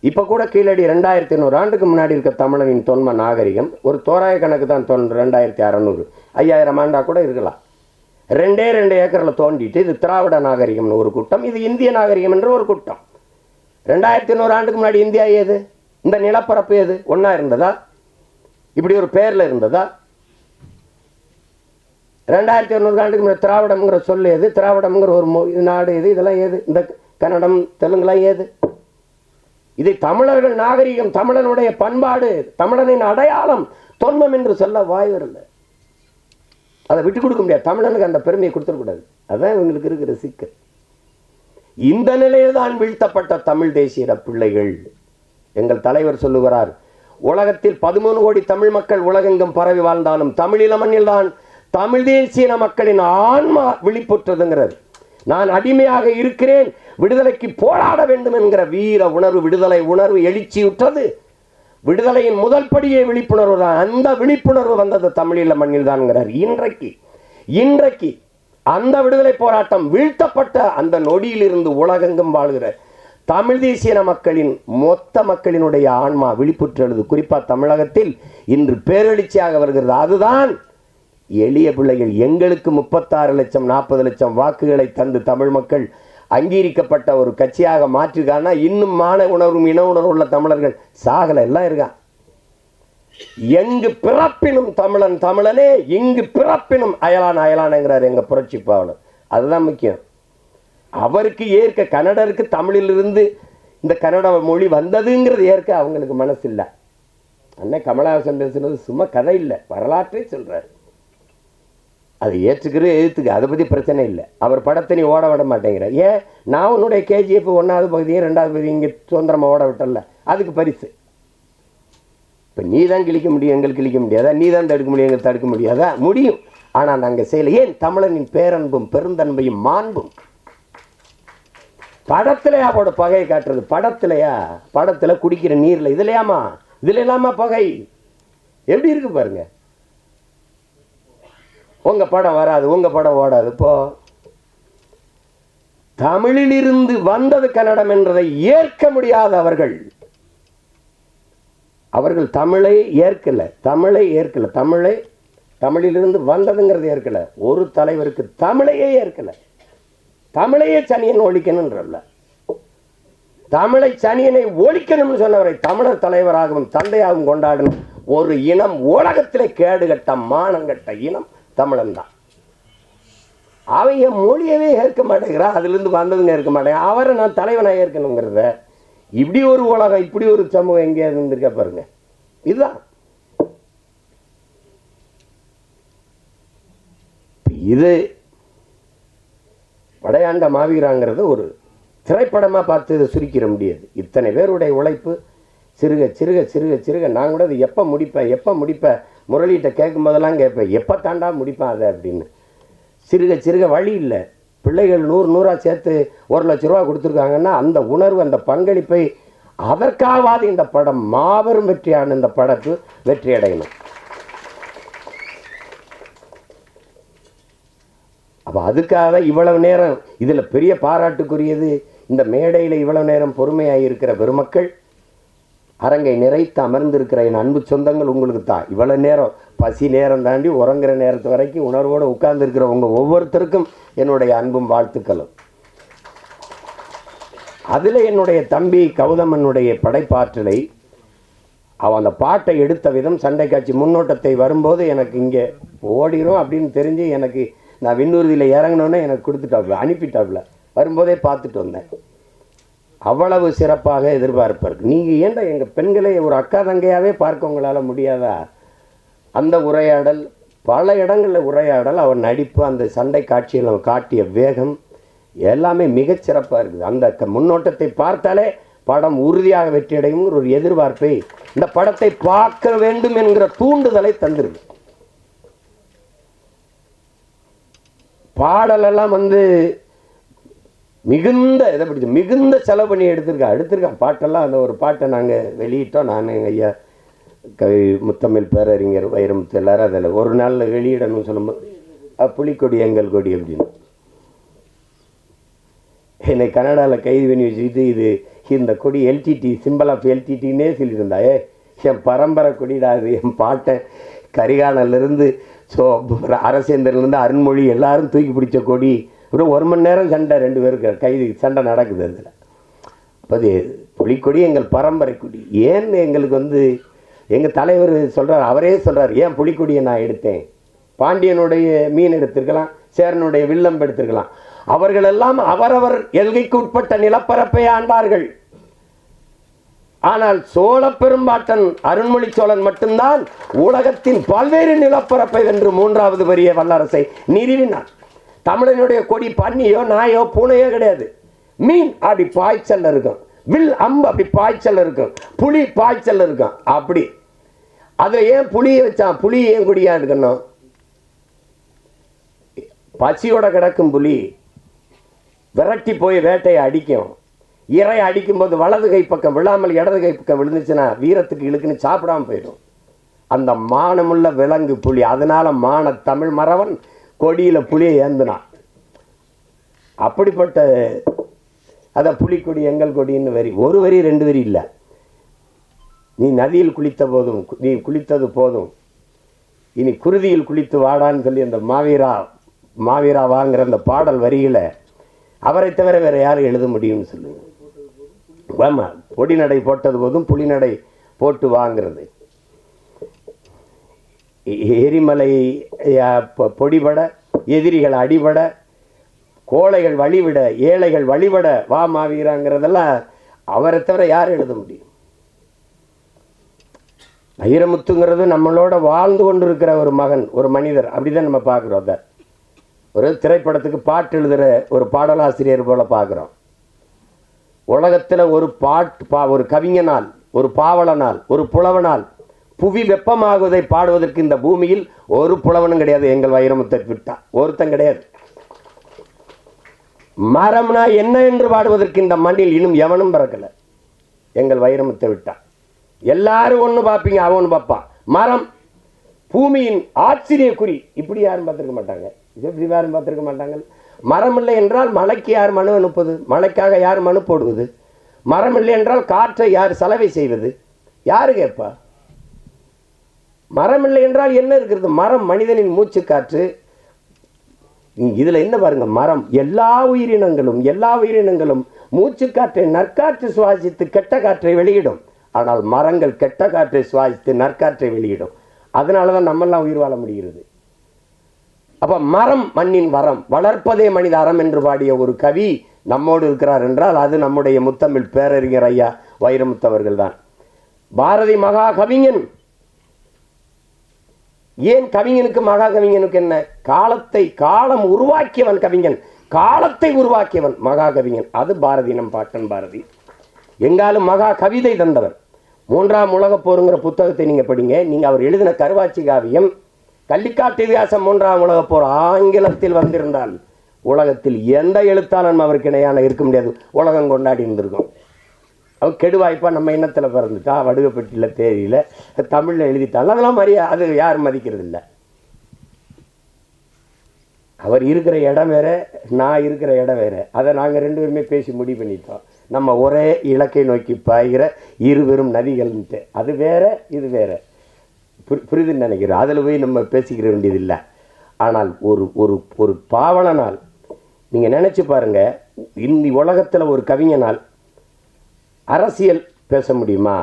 இப்போ கூட கீழடி 2500 ஆண்டுக்கு முன்னாடி இருக்க தமிழனின் தொன்ம நாகரிகம் ஒரு தோராய கணக்கு தான் 2600 5000 ஆண்டா கூட இருக்கலாம். 2 ஏக்கரில் தோண்டிட்டு இது திராவிட நாகரிகம்னு ஒரு கூட்டம், இது இந்திய நாகரிகம் என்று ஒரு கூட்டம். 2500 ஆண்டுக்கு முன்னாடி இந்தியா ஏது? இந்த நிலப்பரப்பு ஏது? ஒன்றா இருந்ததா? இப்படி ஒரு பேரில் இருந்ததா? 2200 ஆண்டுக்கு முன்னாடி திராவிடம்ங்கிற சொல் ஏது? திராவிடம்ங்கிற ஒரு நாடு எது? இதெல்லாம் ஏது? இந்த கன்னடம் தெலுங்குலாம் ஏது? இதை தமிழர்கள் நாகரிகம், தமிழனுடைய பண்பாடு, தமிழனின் அடையாளம், தொன்மம் என்று சொல்ல வாய் வரல. அதை விட்டு கொடுக்க முடியாது. தமிழனுக்கு அந்த பெருமையை கொடுத்துடக்கூடாது. அதுதான் இவங்களுக்கு இருக்கிற சிக்கல். இந்த நிலையில் தான் வீழ்த்தப்பட்ட தமிழ் தேசிய பிள்ளைகள். எங்கள் தலைவர் சொல்லுகிறார், உலகத்தில் 13 கோடி தமிழ் மக்கள் உலகெங்கும் பரவி வாழ்ந்தாலும் தமிழின மண்ணில் தான் தமிழ் தேசிய மக்களின் ஆன்மா விழிப்புற்றதுங்கிறார். நான் அடிமையாக இருக்கிறேன், விடுதலைக்கு போராட வேண்டும் என்கிற வீர உணர்வு, விடுதலை உணர்வு எழுச்சியுற்றது. விடுதலையின் முதல் படியே விழிப்புணர்வு தான். அந்த விழிப்புணர்வு வந்தது தமிழீழ மண்ணில் தான்ங்கிறார். இன்றைக்கு அந்த விடுதலை போராட்டம் வீழ்த்தப்பட்ட அந்த நொடியிலிருந்து உலகெங்கும் வாழ்கிற தமிழ் தேசிய மக்களின் மொத்த மக்களினுடைய ஆன்மா விழிப்புற்றது. குறிப்பாக தமிழகத்தில் இன்று பேரெழுச்சியாக வருகிறது. அதுதான் எளிய பிள்ளைகள். எங்களுக்கு 36 லட்சம் 40 லட்சம் வாக்குகளை தந்து தமிழ் மக்கள் அங்கீகரிக்கப்பட்ட ஒரு கட்சியாக மாற்றிருக்காங்கன்னா இன்னும் மான உணர்வும் இன உணர்வு உள்ள தமிழர்கள் சாகலை, எல்லாம் இருக்கான். எங்கு பிறப்பினும் தமிழன் தமிழனே, இங்கு பிறப்பினும் அயலான் அயலானுங்கிறார் எங்க புரட்சி பாவலர். அதுதான் முக்கியம். அவருக்கு ஏற்க, கன்னடருக்கு தமிழிலிருந்து இந்த கன்னட மொழி வந்ததுங்கிறது ஏற்க அவங்களுக்கு மனசு இல்லை. அண்ணன் கமலஹாசன் பேசுனது சும்மா கதை இல்லை, வரலாற்றே சொல்றாரு. அதை எதிர்த்துக்க, அதை பற்றி பிரச்சனை இல்லை. அவர் படத்தை நீ ஓட விட மாட்டேங்கிற. ஏன்? நான் உன்னுடைய KGF 1வது பகுதியும் 2வது பகுதியும் இங்கே சுதந்திரமாக ஓட விட்டல, அதுக்கு பரிசு. இப்போ நீ தான் கிழிக்க முடியும், எங்களுக்கு கிழிக்க முடியாதா? நீ தான் தடுக்க முடியும், எங்களுக்கு தடுக்க முடியாதா? முடியும். ஆனால் நாங்கள் செய்யலை. ஏன்? தமிழனின் பேரன்பும் பெருந்தன்மையும் மாண்பும். படத்திலையா போட பகையை காட்டுறது? படத்தில் குடிக்கிற நீரில் இதில் இல்லாமா பகை? எப்படி இருக்கு பாருங்க. உங்க படம் வராது, உங்க படம் ஓடாது. இப்போ தமிழிலிருந்து வந்தது கன்னடம் என்றதை ஏற்க முடியாத அவர்கள் தமிழை ஏற்கல. தமிழிலிருந்து வந்ததுங்கிறது ஏற்கல. ஒரு தலைவருக்கு தமிழையே ஏற்கல. தமிழையே சனியன் ஒழிக்கணும்ன்றல்ல, தமிழை சனியனை ஒழிக்கணும்னு சொன்னவரை தமிழர் தலைவராகவும் தந்தையாகவும் கொண்டாடணும். ஒரு இனம் உலகத்திலே கேடுகட்ட மானங்கட்ட இனம் தமிழன் தான். அவங்க மொழியவே ஏற்க மாட்டேங்கிறான், அதுலேருந்து வந்ததுங்க ஏற்க மாட்டேங்க. அவரை நான் தலைவனாக ஏற்கணுங்கிறத, இப்படி ஒரு உலகம், இப்படி ஒரு சமூகம் எங்கேயா இருந்திருக்க பாருங்க. இதுதான் இது. படையாண்ட மாவீராங்கிறது ஒரு திரைப்படமாக பார்த்து இதை சுருக்கிட முடியாது. இத்தனை பேருடைய உழைப்பு சிறுக சிறுக சிறுக சிறுக. நான் கூட அது எப்போ முடிப்பேன் முரளிகிட்ட கேட்கும் போதெல்லாம் கேட்பேன், எப்போ தாண்டா முடிப்பேன் அதை அப்படின்னு. சிறுக சிறுக வழி இல்லை. பிள்ளைகள் 100 சேர்த்து 1,00,000 ரூபா கொடுத்துருக்காங்கன்னா அந்த உணர்வு, அந்த பங்களிப்பை, அதற்காவது இந்த படம் மாபெரும் வெற்றியான இந்த படத்து வெற்றி அடையணும். அப்போ அதுக்காக இவ்வளவு நேரம் இதில் பெரிய பாராட்டுக்குரியது, இந்த மேடையில் இவ்வளவு நேரம் பொறுமையாக இருக்கிற பெருமக்கள், அரங்கை நிறைத்து அமர்ந்திருக்கிற என் அன்பு சொந்தங்கள், உங்களுக்கு தான் இவ்வளோ நேரம் பசி நேரம் தாண்டி உறங்குற நேரத்து வரைக்கும் உணர்வோடு உட்கார்ந்துருக்கிற உங்கள் ஒவ்வொருத்தருக்கும் என்னுடைய அன்பும் வாழ்த்துக்களும். அதில் என்னுடைய தம்பி கௌதமனுடைய படைப்பாற்றலை, அவன் அந்த பாட்டை எடுத்த விதம், சண்டை காட்சி முன்னோட்டத்தை வரும்போது எனக்கு இங்கே ஓடிடும் அப்படின்னு தெரிஞ்சு, எனக்கு நான் விண்ணூர்தியில் இறங்கினோன்னே எனக்கு கொடுத்துட்டாப்புல, அனுப்பிட்டாப்புல. வரும்போதே பார்த்துட்டு வந்தேன். அவ்வளவு சிறப்பாக எதிர்பார்ப்பாருக்கு. நீங்கள் ஏன்டா எங்கள் பெண்களை ஒரு அக்கா தங்கையாகவே பார்க்க உங்களால் முடியாதா? அந்த உரையாடல், பல இடங்களில் உரையாடல், அவர் நடிப்பு, அந்த சண்டை காட்சியில் அவர் காட்டிய வேகம் எல்லாமே மிகச்சிறப்பாக இருக்குது. அந்த முன்னோட்டத்தை பார்த்தாலே படம் உறுதியாக வெற்றியடையும் ஒரு எதிர்பார்ப்பை, இந்த படத்தை பார்க்க வேண்டும் என்கிற தூண்டுதலை தந்துருக்கு. பாடலெல்லாம் மிகுந்த இதை பிடிச்சி மிகுந்த செலவு பண்ணி எடுத்திருக்கான் பாட்டெல்லாம். அந்த ஒரு பாட்டை நாங்கள் வெளியிட்டோம், நான் எங்கள் ஐயா முத்தமிழ் பேரறிஞர் வைரமுத்து எல்லாரும் அதில் ஒரு நாளில் வெளியிடணும்னு சொல்லும்போது புலிக்கொடி எங்கள் கொடி அப்படின்னு என்னை கனடாவில் கைது பண்ணி வச்சுக்கிட்டு, இது இந்த கொடி எல்டிடி, சிம்பிள் ஆஃப் எல்டிடின்னே சொல்லிட்டு இருந்தா. என் பரம்பரை கொடிடாது, என் பாட்டை கரிகாலிலிருந்து அரசேந்திரன்லேருந்து அருண்மொழி எல்லாரும் தூக்கி பிடிச்ச கொடி. ஒரு 1 மணி நேரம் சண்டை, 2 பேருக்கு கைது சண்டை நடக்குது அதில். அப்போ அது புலிக்கொடி எங்கள் பரம்பரை கொடி. ஏன் எங்களுக்கு எங்கள் தலைவர் சொல்கிறார், அவரே சொல்கிறார், ஏன் புலிக்கொடியை நான் எடுத்தேன்? பாண்டியனுடைய மீன் எடுத்திருக்கலாம், சேரனுடைய வில்லம்பு எடுத்திருக்கலாம். அவர்களெல்லாம் அவரவர் எல்கைக்கு உட்பட்ட நிலப்பரப்பை ஆண்டார்கள். ஆனால் சோழ பெரும்பாட்டன் அருண்மொழி சோழன் மட்டும்தான் உலகத்தின் பல்வேறு நிலப்பரப்பை வென்று 3வது பெரிய வல்லரசை நிறுவினார். தமிழனுடைய கொடி பன்னியோ நாயோ பூனையோ கிடையாது. மீன் அப்படி பாய்ச்சல் இருக்கும், வில் அம்பு அப்படி பாய்ச்சல் இருக்கும், புலி பாய்ச்சல் இருக்கும். அப்படி அதில் ஏன் புலியை வச்சான்? புலி ஏன் கொடியா இருக்கணும்? பசியோட கிடக்கும் புலி விரட்டி போய் வேட்டையை அடிக்கும். இறை அடிக்கும்போது வலது கை பக்கம் விழாமல் இடது கை பக்கம் விழுந்துச்சுன்னா வீரத்துக்கு இழுக்குன்னு சாப்பிடாம போயிடும். அந்த மானமுள்ள விலங்கு புலி. அதனால மான தமிழ் மறவன் கொடியில் புலியை ஏந்தினான். அப்படிப்பட்ட அதை புலிக்கொடி எங்கள் கொடின்னு வரி, ஒரு வரி 2 வரி இல்லை. நீ நதியில் குளித்த போதும், நீ குளித்தது போதும், இனி குருதியில் குளித்து வாடான்னு சொல்லி அந்த மாவீரா வாங்குற அந்த பாடல் வரிகளை அவரை தவிர வேற யாரும் எழுத முடியும்னு சொல்லுங்க. ஆமாம், பொடி நடை போட்டது போதும் புலிநடை போட்டு வாங்கிறது. எரிமலை பொடிபட, எதிரிகள் அடிபட, கோழைகள் வழிவிட, ஏழைகள் வழிபட வா மாவீராங்கிறதெல்லாம் அவரை தவிர யார் எழுத முடியும்? வைரமுத்துங்கிறது நம்மளோட வாழ்ந்து கொண்டு இருக்கிற ஒரு மகன், ஒரு மனிதர். அப்படிதான் நம்ம பார்க்குறோம். அதை ஒரு திரைப்படத்துக்கு பாட்டு எழுதுகிற ஒரு பாடலாசிரியர் போல பார்க்குறோம். உலகத்தில் ஒரு கவிஞனால், ஒரு பாவலனால், ஒரு புலவனால் புவி வெப்பமாகுவதை பாடுவதற்கு இந்த பூமியில் ஒரு புலவனும் கிடையாது. எங்கள் வைரமுத்தை விட்டா ஒருத்தன் கிடையாது. மரம்னா என்ன என்று பாடுவதற்கு இந்த மண்ணில் இன்னும் எவனும் பிறக்கல. எங்கள் வைரமுத்தை விட்டா எல்லாரும் ஒன்று பார்ப்பீங்க, அவன் ஒன்று பார்ப்பான். மரம் பூமியின் ஆச்சரிய குறி, இப்படி யாரும் பார்த்துருக்க மாட்டாங்க, இது இப்படி யாரும் பார்த்துருக்க மாட்டாங்க. மரம் இல்லை என்றால் மழைக்கு யார் மனு அனுப்புவது? மழைக்காக யார் மனு போடுவது? மரம் இல்லை என்றால் காற்றை யார் சலவை செய்வது? யாரு கேட்பா? மரம் இல்லை என்றால் என்ன இருக்கிறது? மரம் மனிதனின் மூச்சு காற்று. இதுல என்ன பாருங்க, மரம் எல்லா உயிரினங்களும் மூச்சு காற்றை நற்காற்று சுவாசித்து கெட்ட காற்றை வெளியிடும். ஆனால் மரங்கள் கெட்ட காற்றை சுவாசித்து நற்காற்றை வெளியிடும். அதனாலதான் நம்மெல்லாம் உயிர் வாழ முடிகிறது. அப்ப மரம் மண்ணின் வரம், வளர்ப்பதே மனித அறம் என்று பாடிய ஒரு கவி நம்மோடு இருக்கிறார் என்றால் அது நம்முடைய முத்தமிழ் பேரறிஞர் ஐயா வைரமுத்தவர்கள் தான். பாரதி மகா கவிஞன். ஏன் கவிஞனுக்கு மகா கவிஞனுக்கு என்ன? காலம் உருவாக்கியவன் கவிஞன். காலத்தை உருவாக்கியவன் மகா கவிஞன். அது பாரதி, நம் பாட்டன் பாரதி. எங்காலும் மகா கவிதை தந்தவர். 3ஆம் உலகப் போருங்கிற புத்தகத்தை நீங்கள் படிங்க. நீங்கள் அவர் எழுதின கருவாச்சி காவியம், கள்ளிக்காட்டு இதிகாசம் 3ஆம் உலகப் போர் ஆங்கிலத்தில் வந்திருந்தால் உலகத்தில் எந்த எழுத்தாளனும் அவருக்கு இணையான இருக்க முடியாது. உலகம் கொண்டாடி இருந்திருக்கும். அவர் கெடுவாய்ப்பா நம்ம இனத்தில் பிறந்துட்டா, வடுகப்பட்டியில் தேதியில் தமிழில் எழுதிட்டாலும் அதெல்லாம் அது யாரும் மதிக்கிறது இல்லை. அவர் இருக்கிற இடம் வேற, நான் இருக்கிற இடம் வேற. அதை நாங்கள் 2 பேருமே பேசி முடிவு பண்ணிட்டோம். நம்ம ஒரே இலக்கை நோக்கி பாய்கிற இருவரும் நதிகள்ன்ட்டு. அது வேற, இது வேற. புரிதுன்னு நினைக்கிறேன். அதில் போய் நம்ம பேசிக்கிற வேண்டியதில்லை. ஆனால் ஒரு ஒரு ஒரு பாவலனால் நீங்கள் நினச்சி பாருங்கள், இந்த உலகத்தில் ஒரு கவிஞனால் அரசியல் பேச முடியுமா?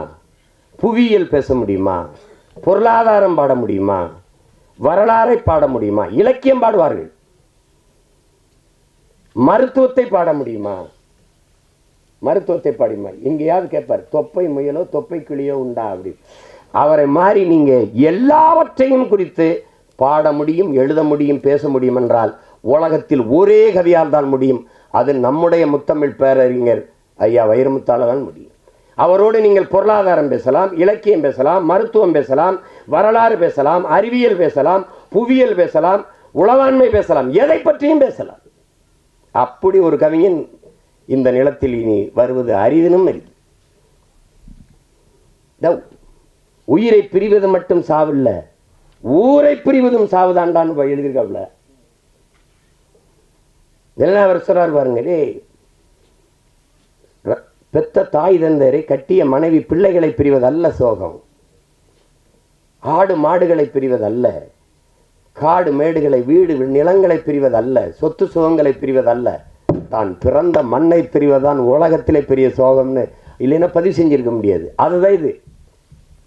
புவியியல் பேச முடியுமா? பொருளாதாரம் பாட முடியுமா? வரலாறை பாட முடியுமா? இலக்கியம் பாடுவார்கள். மருத்துவத்தை பாட முடியுமா? மருத்துவத்தை பாடியுமா? எங்கேயாவது கேட்பார், தொப்பை முயலோ தொப்பை கிளியோ உண்டா அப்படி. அவரை மாறி நீங்கள் எல்லாவற்றையும் குறித்து பாட முடியும், எழுத முடியும், பேச முடியும் என்றால் உலகத்தில் ஒரே கவியால் தான் முடியும். அது நம்முடைய முத்தமிழ் பேரறிஞர் ஐயா வைரமுத்தால தான் முடியும். அவரோடு நீங்கள் பொருளாதாரம் பேசலாம், இலக்கியம் பேசலாம், மருத்துவம் பேசலாம், வரலாறு பேசலாம், அறிவியல் பேசலாம், புவியியல் பேசலாம், உளவாண்மை பேசலாம், எதை பற்றியும் பேசலாம். அப்படி ஒரு கவிஞன் இந்த நிலத்தில் இனி வருவது அரிதினும் அரிது. உயிரை பிரிவது மட்டும் சாவில்லை, ஊரை பிரிவதும் சாவுதாண்டான்னு எழுதியிருக்காப்புல. இதெல்லாம் அவர் சொல்றார் பாருங்க. பெத்த தாய் தந்தரை கட்டிய மனைவி பிள்ளைகளை பிரிவதல்ல சோகம், ஆடு மாடுகளை பிரிவதல்ல, காடு மேடுகளை வீடு நிலங்களை பிரிவதல்ல, சொத்து சுகங்களை பிரிவதல்ல, தான் பிறந்த மண்ணை பிரிவதுதான் உலகத்திலே பெரிய சோகம்னு இல்லைன்னா பதிவு செஞ்சிருக்க முடியாது. அதுதான் இது.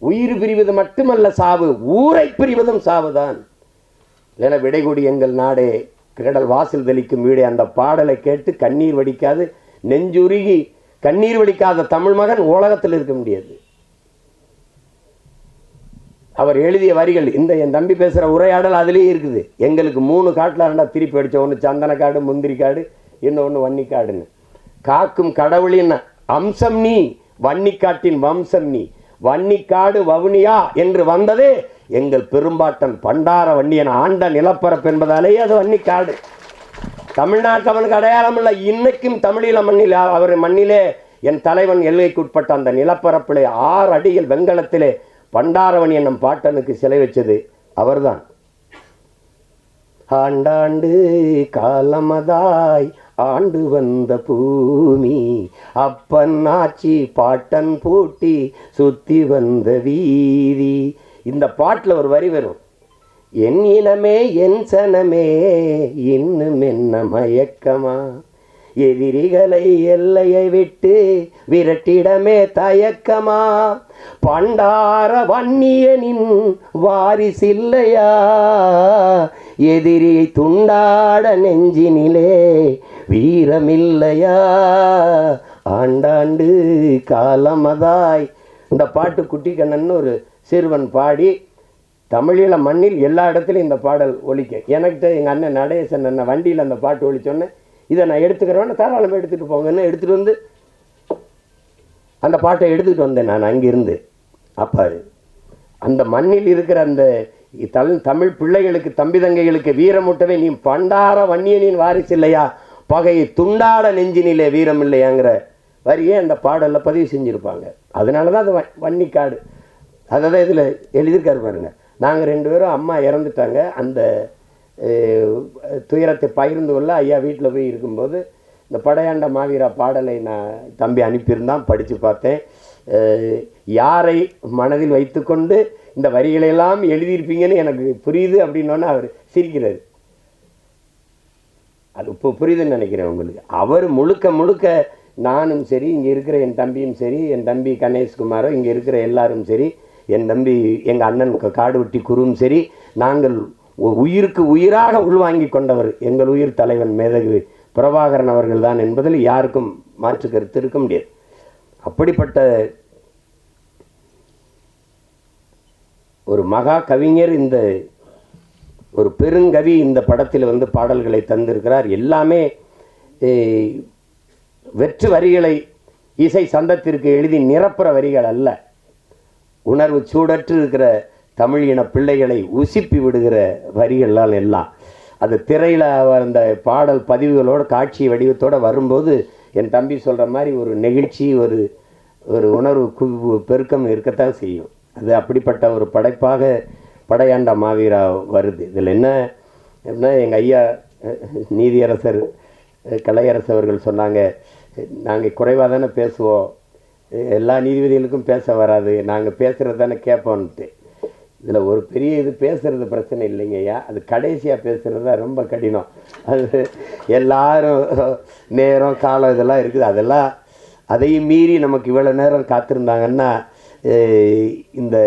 உயிர் பிரிவது மட்டுமல்ல சாவு, ஊரை பிரிவதும் சாவுதான். இல்லைன்னா விடைகூடி எங்கள் நாடே கடல் வாசல் தெளிக்கும் வீடே, அந்த பாடலை கேட்டு கண்ணீர் வடிக்காது, நெஞ்சுருகி கண்ணீர் வடிக்காத தமிழ் மகன் உலகத்தில் இருக்க முடியாது. அவர் எழுதிய வரிகள், இந்த என் தம்பி பேசுகிற உரையாடல் அதுலேயே இருக்குது. எங்களுக்கு 3 காட்டில் ரெண்டா திருப்பி அடித்த, ஒன்று சந்தனக்காடு, முந்திரி காடு, இன்னொன்று வன்னிக்காடுன்னு. காக்கும் கடவுளின் அம்சம் நீ, வன்னிக்காட்டின் வம்சம் நீ, வன்னிக்காடு வவுனியா என்று வந்ததே எங்கள் பெரும்பாட்டன் பண்டார வன்னியன் ஆண்ட நிலப்பரப்பு என்பதாலேயே அது வன்னிக்காடு. தமிழ்நாட்டு அவனுக்கு அடையாளம் இல்லை. இன்னைக்கும் தமிழீழ மண்ணில், அவர் மண்ணிலே என் தலைவன் எல்லைக்குட்பட்ட அந்த நிலப்பரப்பிலே 6 அடிகள் வெங்கலத்திலே பண்டாரவணி என்னும் பாட்டனுக்கு சிலை வச்சது அவர்தான். ஆண்டாண்டு காலமதாய் ஆண்டு வந்த பூமி, அப்பன் ஆட்சி பாட்டன் பூட்டி சுத்தி வந்த வீதி. இந்த பாட்டில் ஒரு வரி வரும், என் இனமே என் சனமே இன்னும் என்ன மயக்கமா, எதிரிகளை எல்லையை விட்டு விரட்டிடமே தயக்கமா, பண்டார வன்னியனின் வாரிசில்லையா, எதிரியை துண்டாட நெஞ்சினிலே வீரமில்லையா, ஆண்டாண்டு காலமதாய். இந்த பாட்டு குட்டிக்கண்ணன் ஒரு சிறுவன் பாடி தமிழீழ மண்ணில் எல்லா இடத்துலையும் இந்த பாடல் ஒலிக்க. எனக்கு எங்கள் அண்ணன் நடேசன் அண்ணன் வண்டியில் அந்த பாட்டு ஒலிச்சோன்னே, இதை நான் எடுத்துக்கிறேன்னு தாராளமாக எடுத்துகிட்டு போங்கன்னு எடுத்துகிட்டு வந்து அந்த பாட்டை எடுத்துக்கிட்டு வந்தேன் நான் அங்கிருந்து. அப்போ அந்த மண்ணில் இருக்கிற அந்த தமிழ் பிள்ளைகளுக்கு, தம்பி தங்கைகளுக்கு வீரமூட்டவே நீ பண்டார வன்னியனின் வாரிசு இல்லையா, பகையை துண்டாட நெஞ்சினிலே வீரம் இல்லையாங்கிற வரியே அந்த பாடலில் பதிவு செஞ்சுருப்பாங்க. அதனால தான் அது வன்னிக்காடு. அதை தான் இதில் எழுதியிருக்காரு பாருங்க. நாங்கள் 2 பேரும், அம்மா இறந்துட்டாங்க, அந்த துயரத்தை பகிர்ந்து கொள்ள ஐயா வீட்டில் போய் இருக்கும்போது இந்த படையாண்ட மாவீரா பாடலை நான் தம்பி அனுப்பியிருந்தான், படித்து பார்த்தேன். யாரை மனதில் வைத்துக்கொண்டு இந்த வரிகளையெல்லாம் எழுதியிருப்பீங்கன்னு எனக்கு புரியுது அப்படின்னோன்னு அவர் சிரிக்கிறார். அது இப்போ புரியுதுன்னு நினைக்கிறேன் உங்களுக்கு. அவர் முழுக்க முழுக்க நானும் சரி, இங்கே இருக்கிற என் தம்பியும் சரி, என் தம்பி கணேஷ்குமாரோ, இங்கே இருக்கிற எல்லாரும் சரி, என் தம்பி எங்கள் அண்ணன் காடுவெட்டி குருவும் சரி, நாங்கள் உயிருக்கு உயிராக உள்வாங்கி கொண்டவர் எங்கள் உயிர் தலைவன் மேதகு பிரபாகரன் அவர்கள் தான் என்பதில் யாருக்கும் மாற்று கருத்து இருக்க முடியாது. அப்படிப்பட்ட ஒரு மகா கவிஞர், இந்த ஒரு பெருங்கவி இந்த படத்தில் வந்து பாடல்களை தந்திருக்கிறார். எல்லாமே வெற்று வரிகளை இசை சந்தத்திற்கு எழுதி நிரப்புற வரிகள் அல்ல. உணர்வு சூடற்று இருக்கிற தமிழ் இன பிள்ளைகளை உசிப்பி விடுகிற வரிகள்லாம் எல்லாம். அது திரையில் அந்த பாடல் பதிவுகளோடு காட்சி வடிவத்தோடு வரும்போது என் தம்பி சொல்கிற மாதிரி ஒரு நெகிழ்ச்சி, ஒரு ஒரு உணர்வு பெருக்கம் இருக்கத்தான் செய்யும். அது அப்படிப்பட்ட ஒரு படைப்பாக படையாண்ட மாவீரா வருது. இதில் என்ன எங்கள் ஐயா நீதியரசர் கலையரசு அவர்கள் சொன்னாங்க, நாங்கள் குறைவாக தானே பேசுவோம், எல்லா நீதிபதிகளுக்கும் பேச வராது, நாங்கள் பேசுகிறது தானே கேட்போன்ட்டு. இதில் ஒரு பெரிய இது பேசுகிறது பிரச்சனை இல்லைங்க ஐயா, அது கடைசியாக பேசுகிறது தான் ரொம்ப கடினம். அது எல்லாரும் நேரம் காலம் இதெல்லாம் இருக்குது, அதெல்லாம் அதையும் மீறி நமக்கு இவ்வளோ நேரம் காத்திருந்தாங்கன்னா இந்த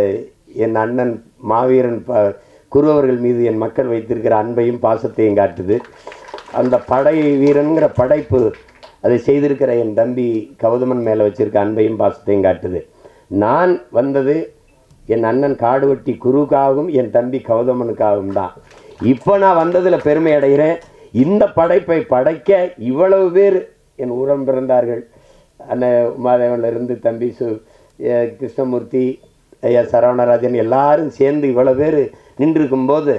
என் அண்ணன் மாவீரன் குருவர்கள் மீது என் மக்கள் வைத்திருக்கிற அன்பையும் பாசத்தையும் காட்டுது. அந்த படை வீரன்கிற படைப்பு அதை செய்திருக்கிற என் தம்பி கௌதமன் மேலே வச்சுருக்க அன்பையும் பாசத்தையும் காட்டுது. நான் வந்தது என் அண்ணன் காடுவெட்டி குருவுக்காகவும் என் தம்பி கௌதமனுக்காகவும் தான். இப்போ நான் வந்ததில் பெருமை அடைகிறேன். இந்த படைப்பை படைக்க இவ்வளவு பேர் என் உரம் பிறந்தார்கள். அண்ணன் உமாதேவனிலிருந்து தம்பி கிருஷ்ணமூர்த்தி, ஐயா சரவணராஜன் எல்லாரும் சேர்ந்து இவ்வளோ பேர் நின்றுருக்கும்போது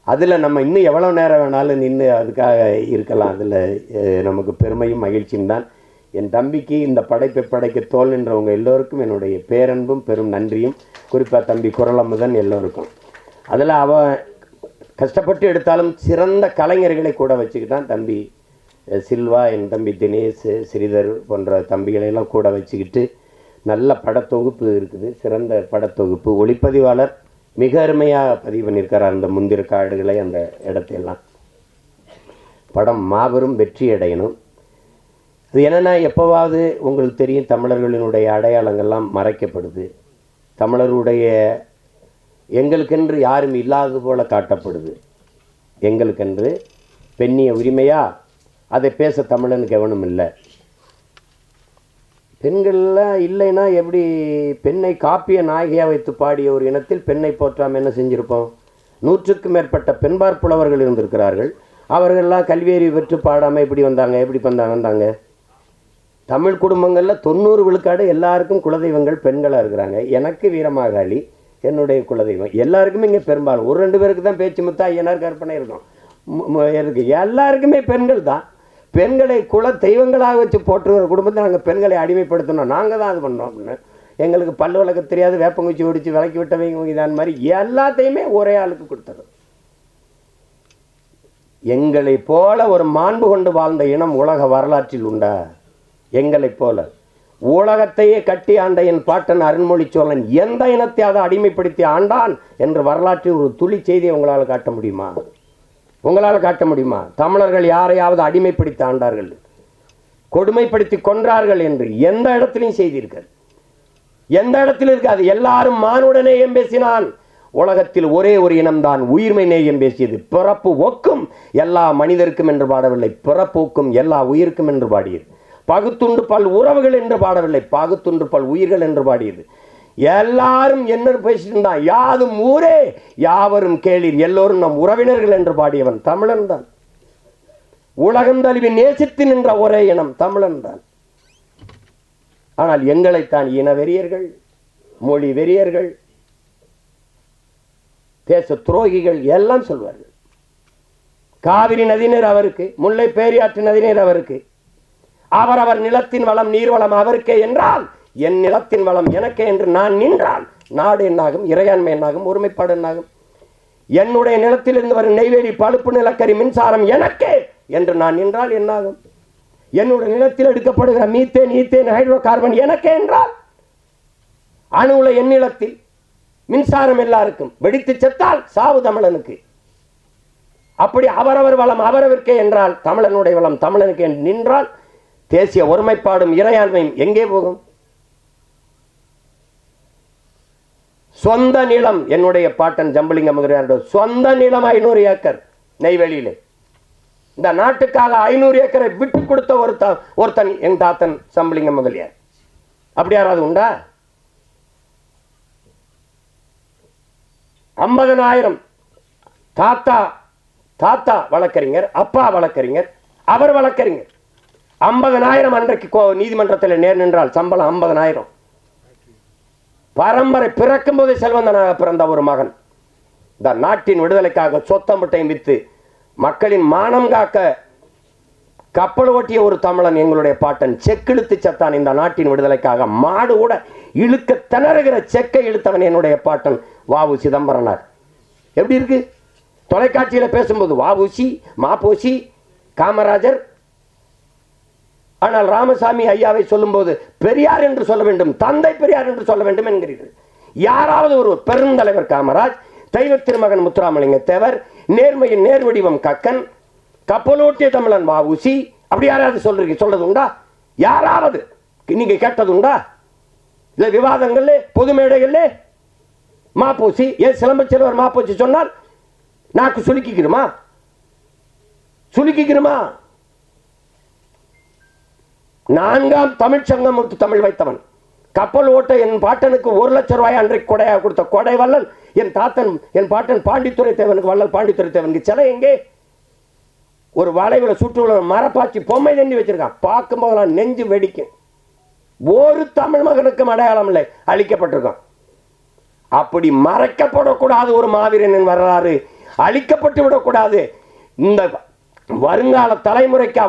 அதில் நம்ம இன்னும் எவ்வளோ நேரம் வேணாலும் நின்று அதுக்காக இருக்கலாம். அதில் நமக்கு பெருமையும் மகிழ்ச்சியும் தான். என் தம்பிக்கு இந்த படைப்பை படைக்க தோல் நின்றவங்க எல்லோருக்கும் என்னுடைய பேரன்பும் பெரும் நன்றியும், குறிப்பாக தம்பி குரலமுதன் எல்லோருக்கும். அதில் அவன் கஷ்டப்பட்டு எடுத்தாலும் சிறந்த கலைஞர்களை கூட வச்சுக்கிட்டான். தம்பி சில்வா, என் தம்பி தினேஷ், ஸ்ரீதர் போன்ற தம்பிகளையெல்லாம் கூட வச்சுக்கிட்டு நல்ல படத்தொகுப்பு இருக்குது, சிறந்த படத்தொகுப்பு. ஒளிப்பதிவாளர் மிக அருமையாக பதிவு பண்ணியிருக்கார் அந்த முந்திர காடுகளை, அந்த இடத்தையெல்லாம். படம் மாபெரும் வெற்றி அடையணும். அது என்னென்னா, எப்போவாவது உங்களுக்கு தெரியும், தமிழர்களினுடைய அடையாளங்கள்லாம் மறைக்கப்படுது. தமிழருடைய எங்களுக்கென்று யாரும் இல்லாதது போல காட்டப்படுது. எங்களுக்கென்று பெண்ணிய உரிமையா அதை பேச தமிழனுக்கு எவனும் இல்லை. பெண்கள்லாம் இல்லைன்னா எப்படி? பெண்ணை காப்பிய நாயகியாக வைத்து பாடிய ஒரு இனத்தில் பெண்ணை போற்றாமல் என்ன செஞ்சுருப்போம்? 100க்கும் மேற்பட்ட பெண்பார் புலவர்கள் இருந்திருக்கிறார்கள். அவர்கள்லாம் கல்வியறிவு பெற்று பாடாமல் எப்படி வந்தாங்க? எப்படி வந்தாங்க? தமிழ் குடும்பங்களில் 90 விழுக்காடு எல்லாருக்கும் குலதெய்வங்கள் பெண்களாக இருக்கிறாங்க. எனக்கு வீரமாகாளி என்னுடைய குலதெய்வம். எல்லாருக்குமே இங்கே பெரும்பாலும் 1-2 பேருக்கு தான் பேச்சு முத்தா ஐயனார் கற்பனை இருக்கும். எல்லாருக்குமே பெண்கள் தான். பெண்களை குல தெய்வங்களாக வச்சு போட்டுருக்கிற குடும்பத்தை நாங்கள் பெண்களை அடிமைப்படுத்தணும், நாங்கள் தான் அது பண்ணோம் அப்படின்னு. எங்களுக்கு பல்லு வளர்க்க தெரியாது, வேப்பங்குச்சி ஒடிச்சு விளக்கி விட்டவங்க இதான் மாதிரி எல்லாத்தையுமே ஒரே ஆளுக்கு கொடுத்தது. எங்களை போல ஒரு மாண்பு கொண்டு வாழ்ந்த இனம் உலக வரலாற்றில் உண்டா? எங்களை போல உலகத்தையே கட்டி ஆண்ட என் பாட்டன் அருண்மொழி சோழன் எந்த இனத்தையாவது அடிமைப்படுத்தி ஆண்டான் என்று வரலாற்றில் ஒரு துளி செய்தியை உங்களால் காட்ட முடியுமா? உங்களால் காட்ட முடியுமா? தமிழர்கள் யாரையாவது அடிமைப்படுத்தி ஆண்டார்கள், கொடுமைப்படுத்தி கொன்றார்கள் என்று எந்த இடத்திலையும் செய்தீர்கள்? எந்த இடத்துல இருக்காது. எல்லாரும் மானுட நேயம் பேசினான். உலகத்தில் ஒரே ஒரு இனம்தான் உயிர்மை நேயம் பேசியது. பிறப்பு ஒக்கும் எல்லா மனிதருக்கும் என்று பாடவில்லை, பிறப்பு ஒக்கும் எல்லா உயிருக்கும் என்று பாடியது. பகுத்துண்டு பல் உறவுகள் என்று பாடவில்லை, பகுத்துண்டு பல் உயிர்கள் என்று பாடியது. எல்லாரும் என்ன பேசிட்டு இருந்தான்? யாதும் ஊரே யாவரும் கேளீர், எல்லோரும் நம் உறவினர்கள் என்று பாடியவன் தமிழன் தான். உலகம் தழுவி நேசித்து நின்ற ஒரே இனம் தமிழன் தான். ஆனால் எங்களைத்தான் இன வெறியர்கள், மொழி வெறியர்கள், தேச துரோகிகள் எல்லாம் சொல்வார்கள். காவிரி நதிநீர் அவருக்கு, முல்லை பேரியாற்று நதிநீர் அவருக்கு, அவரவர் நிலத்தின் வளம் நீர்வளம் அவருக்கே என்றால் என் நிலத்தின் வளம் எனக்கே என்று நான் நின்றால் நாடு என்னாகும்? இறையாண்மை என்னாகும்? ஒருமைப்பாடு என்னாகும்? என்னுடைய நிலத்திலிருந்து வரும் நெய்வேலி பழுப்பு நிலக்கரி மின்சாரம் எனக்கே என்று நான் நின்றால் என்னாகும்? என்னுடைய நிலத்தில் எடுக்கப்படுகிற மீத்தேன், ஈத்தேன், ஹைட்ரோ கார்பன் எனக்கே என்றால், அணுவுல என் நிலத்தில் மின்சாரம் எல்லாருக்கும், வெடித்து செத்தால் சாவு தமிழனுக்கு. அப்படி அவரவர் வளம் அவரவருக்கே என்றால், தமிழனுடைய வளம் தமிழனுக்கு நின்றால் தேசிய ஒருமைப்பாடும் இறையாண்மையும் எங்கே போகும்? சொந்த நிலம், என்னுடைய பாட்டன் ஜம்புலிங்கம் சொந்த நிலம் 500 ஏக்கர் நெய்வேலியிலே. இந்த நாட்டுக்காக 500 ஏக்கரை விட்டு கொடுத்த ஒருத்தன் என் தாத்தன் சம்புலிங்கம் முதலியார். அப்படி யாராவது உண்டா? 50,000 தாத்தா வழக்கறிஞர், அப்பா வழக்கறிஞர், அவர் வழக்கறிஞர். 50,000 அன்றைக்கு நீதிமன்றத்தில் நேர் நின்றால் சம்பளம் 50,000. பரம்பரை பிறக்கும் போதே செல்வந்தனாக பிறந்த ஒரு மகன் இந்த நாட்டின் விடுதலைக்காக சொத்தம்பட்டையும் வித்து மக்களின் மானம் காக்க கப்பல் ஓட்டிய ஒரு தமிழன் எங்களுடைய பாட்டன். செக்கிழுத்து செத்தான் இந்த நாட்டின் விடுதலைக்காக. மாடு கூட இழுக்க திணறுகிற செக்கை இழுத்தவன் என்னுடைய பாட்டன் வாவு சிதம்பரனார். எப்படி இருக்கு தொலைக்காட்சியில் பேசும்போது வாவுசி, மாப்போசி, காமராஜர். ஆனால் ராமசாமி ஐயாவை சொல்லும்போது பெரியார் என்று சொல்ல வேண்டும், தந்தை பெரியார் என்று சொல்ல வேண்டும் என்கிறீர்கள். யாராவது ஒரு பெருந்தலைவர் காமராஜ், தெய்வ திருமகன் முத்துராமலிங்க தேவர், நேர்மையின் நேர்வடிவம் கக்கன், கப்பலோட்டிய தமிழன் வாவுசி, அப்படி யாராவது சொல்றது உண்டா? யாராவது நீங்க கேட்டது உண்டா? இல்ல விவாதங்கள்ல பொது மேடைகள்ல மாப்போசி, ஏன் சிலம்பச்செல்வர் மாப்போசி சொன்னால் நாக்கு சுலுக்கிக்கிறோமா? சுலுக்கிக்கிறோமா? 4ஆம் தமிழ்ச்சங்கம் தமிழ் வைத்தவன், கப்பல் ஓட்ட என் பாட்டனுக்கு 1 லட்சம் ரூபாய் அன்றைக்கு கொடையாக கொடுத்த கொடை வள்ளல் என் தாத்தன், என் பாட்டன் பாண்டித்துரை தேவனுக்கு, வள்ளல் பாண்டித்துரை தேவனுக்கு சிலை எங்கே? ஒரு வளைவில் சுற்று மரப்பாச்சி பொம்மை தண்ணி வச்சிருக்கான். பார்க்கும் போதெல்லாம் நெஞ்சு வெடிக்கும். ஒரு தமிழ் மகனுக்கும் அடையாளம் இல்லை, அழிக்கப்பட்டிருக்கான். அப்படி மறைக்கப்படக்கூடாது ஒரு மாவீரனின் வரலாறு, அழிக்கப்பட்டு விடக்கூடாது. இந்த வருங்கால தலைமுறைக்கு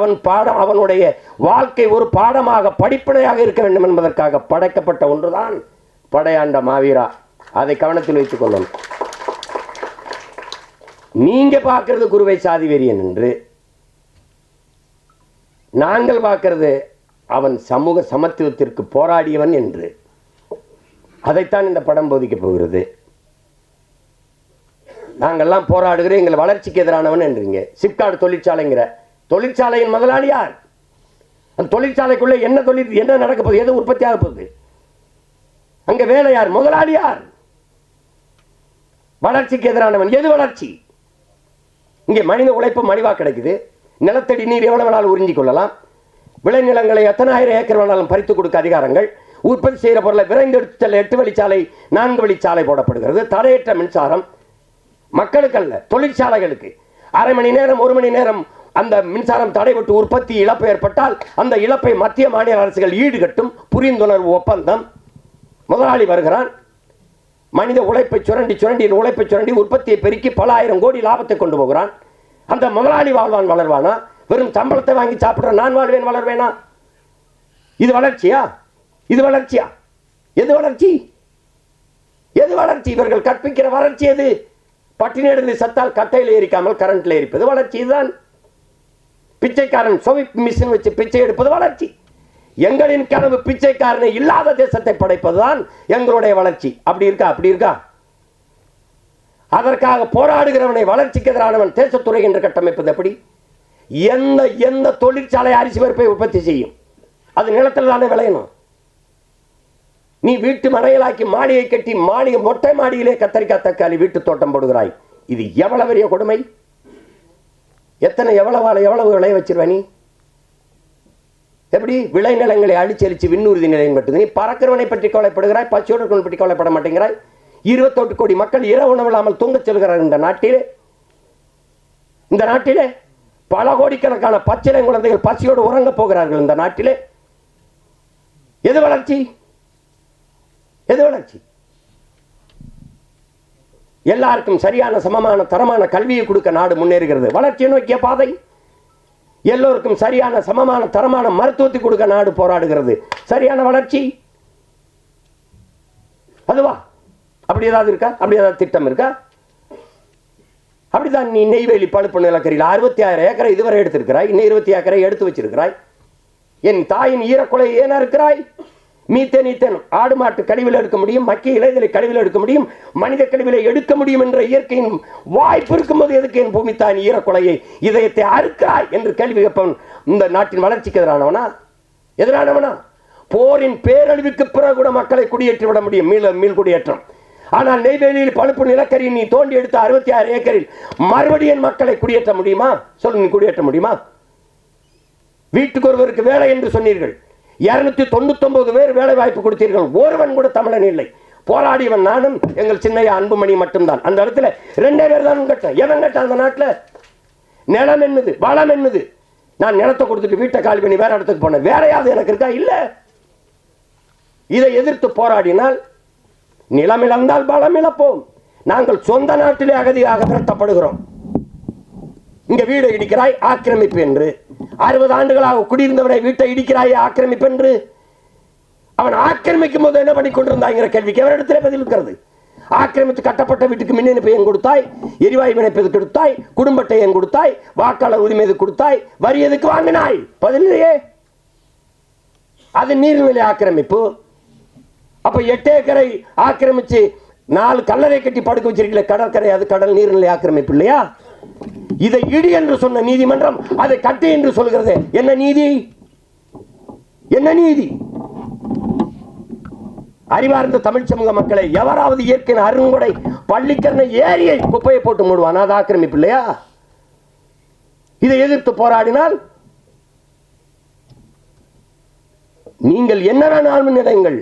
அவனுடைய வாழ்க்கை ஒரு பாடமாக படிப்பனையாக இருக்க வேண்டும் என்பதற்காக படைக்கப்பட்ட ஒன்றுதான் படையாண்ட மாவீரா. அதை கவனத்தில் வைத்துக் கொள்ளணும். நீங்க பார்க்கிறது குருவை சாதி வெறியன் என்று, நாங்கள் பார்க்கிறது அவன் சமூக சமத்துவத்திற்கு போராடியவன் என்று. அதைத்தான் இந்த படம் போதிக்கப் போகிறது. நாங்கள்லாம் போராடுகிறோம், எங்கள் வளர்ச்சிக்கு எதிரானவன் என்றீங்க. சிப்காட் தொழிற்சாலைங்கிற தொழிற்சாலையின் முதலாளி யார்? அந்த தொழிற்சாலைக்குள்ள என்ன நடக்க போகுது? எது உற்பத்தி ஆக போகுது? அங்க வேலை யார்? முதலாளி யார்? வளர்ச்சிக்கு எதிரானவன். எது வளர்ச்சி? இங்கே மனித உழைப்பு மலிவா கிடைக்குது. நிலத்தடி நீர் எவ்வளவு வேணாலும் உறிஞ்சிக் கொள்ளலாம். விளைநிலங்களை எத்தனை ஆயிரம் ஏக்கர் வேணாலும் பறித்து கொடுக்க அதிகாரங்கள். உற்பத்தி செய்கிற பொருளை விரைந்து எடுத்து செல்ல 8 வழிச்சாலை 4 வழிச்சாலை போடப்படுகிறது. தடையற்ற மின்சாரம் மக்களுக்கு அல்ல, தொழிற்சாலைகளுக்கு. அரை மணி நேரம் 1 மணி நேரம் அந்த மின்சாரம் தடைபட்டு உற்பத்தி இழப்பு ஏற்பட்டால் அந்த இழப்பை மத்திய மாநில அரசுகள் ஈடுகட்டும். புரிந்துணர்வு ஒப்பந்தம். முதலாளி வருகிறான், மனித உழைப்பை சுரண்டி உற்பத்தியை பெருக்கி பல ஆயிரம் கோடி லாபத்தை கொண்டு போகிறான். அந்த முதலாளி வாழ்வான், வளர்வானா? வெறும் சம்பளத்தை வாங்கி சாப்பிட்ற நான் வாழ்வேன், வளர்வேனா? இது வளர்ச்சியா? இது வளர்ச்சியா? எது வளர்ச்சி? எது வளர்ச்சி? இவர்கள் கற்பிக்கிற வளர்ச்சி எது? பட்டினி சத்தால் கட்டையில் எரிக்காமல் கரண்ட்ல எரிப்பது வளர்ச்சி. இதுதான் பிச்சைக்காரன் சோவிப் மிஷின் வச்சு பிச்சை எடுப்பது வளர்ச்சி. எங்களின் கனவு பிச்சைக்காரனை இல்லாத தேசத்தை படைப்பதுதான் எங்களுடைய வளர்ச்சி. அப்படி இருக்கா? அப்படி இருக்கா? அதற்காக போராடுகிறவனை வளர்ச்சிக்கு எதிரானவன் தேசத்துறை என்று கட்டமைப்பது எப்படி? எந்த தொழிற்சாலை அரிசி பருப்பை உற்பத்தி செய்யும்? அது நிலத்தில் தானே விளையணும். நீ வீட்டு மனையலாக்கி மாளிகை கட்டி மொட்டை மாடியிலே கத்தரிக்காய் தக்காளி வீட்டு தோட்டம் போடுகிறாய். இது எவ்வளவு பெரிய கொடுமை! எவ்வளவு விளைய வச்சிருவ நீ? எப்படி விளைநிலங்களை அழிச்சரிச்சு விண்ணூர்தி நிலையம் கட்டுது? நீ பறக்கிறவனை பற்றி கவலைப்படுகிறாய், பச்சையோடு பற்றி கவலைப்பட மாட்டேங்கிறாய். 28 கோடி மக்கள் இரவு உணவு இல்லாமல் தூங்க செல்கிறார் இந்த நாட்டிலே பல கோடிக்கணக்கான பச்சிலை குழந்தைகள் பசியோடு உறங்க போகிறார்கள் இந்த நாட்டிலே. எது வளர்ச்சி? எது வளர்ச்சி? எல்லாருக்கும் சரியான சமமான தரமான கல்வியை கொடுக்க நாடு முன்னேறுகிறது. வளர்ச்சியை நோக்கிய பாதை. எல்லோருக்கும் சரியான சமமான தரமான மருத்துவத்தை கொடுக்க நாடு போராடுகிறது. சரியான வளர்ச்சி அதுவா? அப்படி ஏதாவது இருக்கா? அப்படி ஏதாவது திட்டம் இருக்கா? அப்படிதான் நீ நெய்வேலி பழுப்பு நிலக்கரியில் 66 ஏக்கரை இதுவரை எடுத்திருக்கிறாய். இன்னும் 20 ஏக்கரை எடுத்து வச்சிருக்கிறாய். என் தாயின் ஈரக்குலை ஏன் இருக்கிறாய்? மீத்தேன் ஆடு மாட்டு கழிவில் எடுக்க முடியும், மக்கிய இலைகளை கழிவில் எடுக்க முடியும், மனித கழிவிலை எடுக்க முடியும் என்ற இயற்கையின் வாய்ப்பு இருக்கும்போது எதுக்கு என் பூமி தாயின் ஈரக்குலையை இதயத்தை அறுக்கிறாய் என்று கேள்வி கேட்பவன் இந்த நாட்டின் வளர்ச்சிக்கு எதிரானவனா? போரின் பேரழிவுக்கு பிறகு கூட மக்களை குடியேற்றி விட முடியும், மீள் குடியேற்றம். ஆனால் நெய்வேலியில் பழுப்பு நிலக்கரி நீ தோண்டி எடுத்த 66 ஏக்கரில் மறுபடியும் மக்களை குடியேற்ற முடியுமா? சொல்லு, நீ குடியேற்ற முடியுமா? வீட்டுக்கு ஒருவருக்கு வேலை என்று சொன்னீர்கள். 299 பேர் வேலை வாய்ப்பு கொடுத்தீர்கள். ஒருவன் கூட தமிழன் இல்லை. போராடியவன் நானும் எங்கள் சின்னையா அன்புமணி மட்டும்தான். அந்த இடத்துல 2 பேர் தான் கேட்டேன். எவன் கேட்டான்? அந்த நாட்டில் நிலம் என்னது, வளம் என்னது, நான் நிலத்தை கொடுத்துட்டு வீட்டை காலி பண்ணி வேற இடத்துக்கு போனேன். வேற யாவது எனக்கு இருக்கா? இல்ல. இதை எதிர்த்து போராடினால் நிலம் இழந்தால் பலம் இழப்போம். நாங்கள் சொந்த நாட்டிலே அகதியாக விரட்டப்படுகிறோம். இங்க வீடு இடிக்கிறாய் ஆக்கிரமிப்பு என்று, 60 ஆண்டுகளாக குடியிருந்தவனை வீட்டை இடிக்கிறாய் ஆக்கிரமிப்பு என்று. அவன் ஆக்கிரமிக்கும் போது என்ன பண்ணி கொண்டிருந்தாங்கிற கேள்விக்கு அவரிடத்திலே பதில் இருக்கிறது. ஆக்கிரமித்து கட்டப்பட்ட வீட்டுக்கு மின் இணைப்பு ஏன் கொடுத்தாய், எரிவாயு இணைப்பு எதுக்கு கொடுத்தாய், குடும்பத்தை ஏன் கொடுத்தாய், வாக்காளர் உரிமை எதுக்கு கொடுத்தாய், வரி எதுக்கு வாங்கினாய்? பதில் இல்லையே. அது நீர்நிலை ஆக்கிரமிப்பு. அப்ப 8 ஏக்கரை ஆக்கிரமிச்சு 4 கல்லறை கட்டி படுக்க வச்சிருக்கல கடற்கரை, அது கடல் நீர்நிலை ஆக்கிரமிப்பு இல்லையா? இதை இடி என்று சொன்ன நீதிமன்றம் அதை கட்டு என்று சொல்கிறது. என்ன நீதி? என்ன நீதி? அறிவார்ந்த தமிழ் சமூக மக்களை, எவராவது இயற்கையின் அருங்கொடை பள்ளிக்கரணை ஏரியை குப்பையை போட்டு மூடுவான், அது ஆக்கிரமிப்பு இல்லையா? இதை எதிர்த்து போராடினால் நீங்கள் என்ன வேணாலும் நினைங்கள்,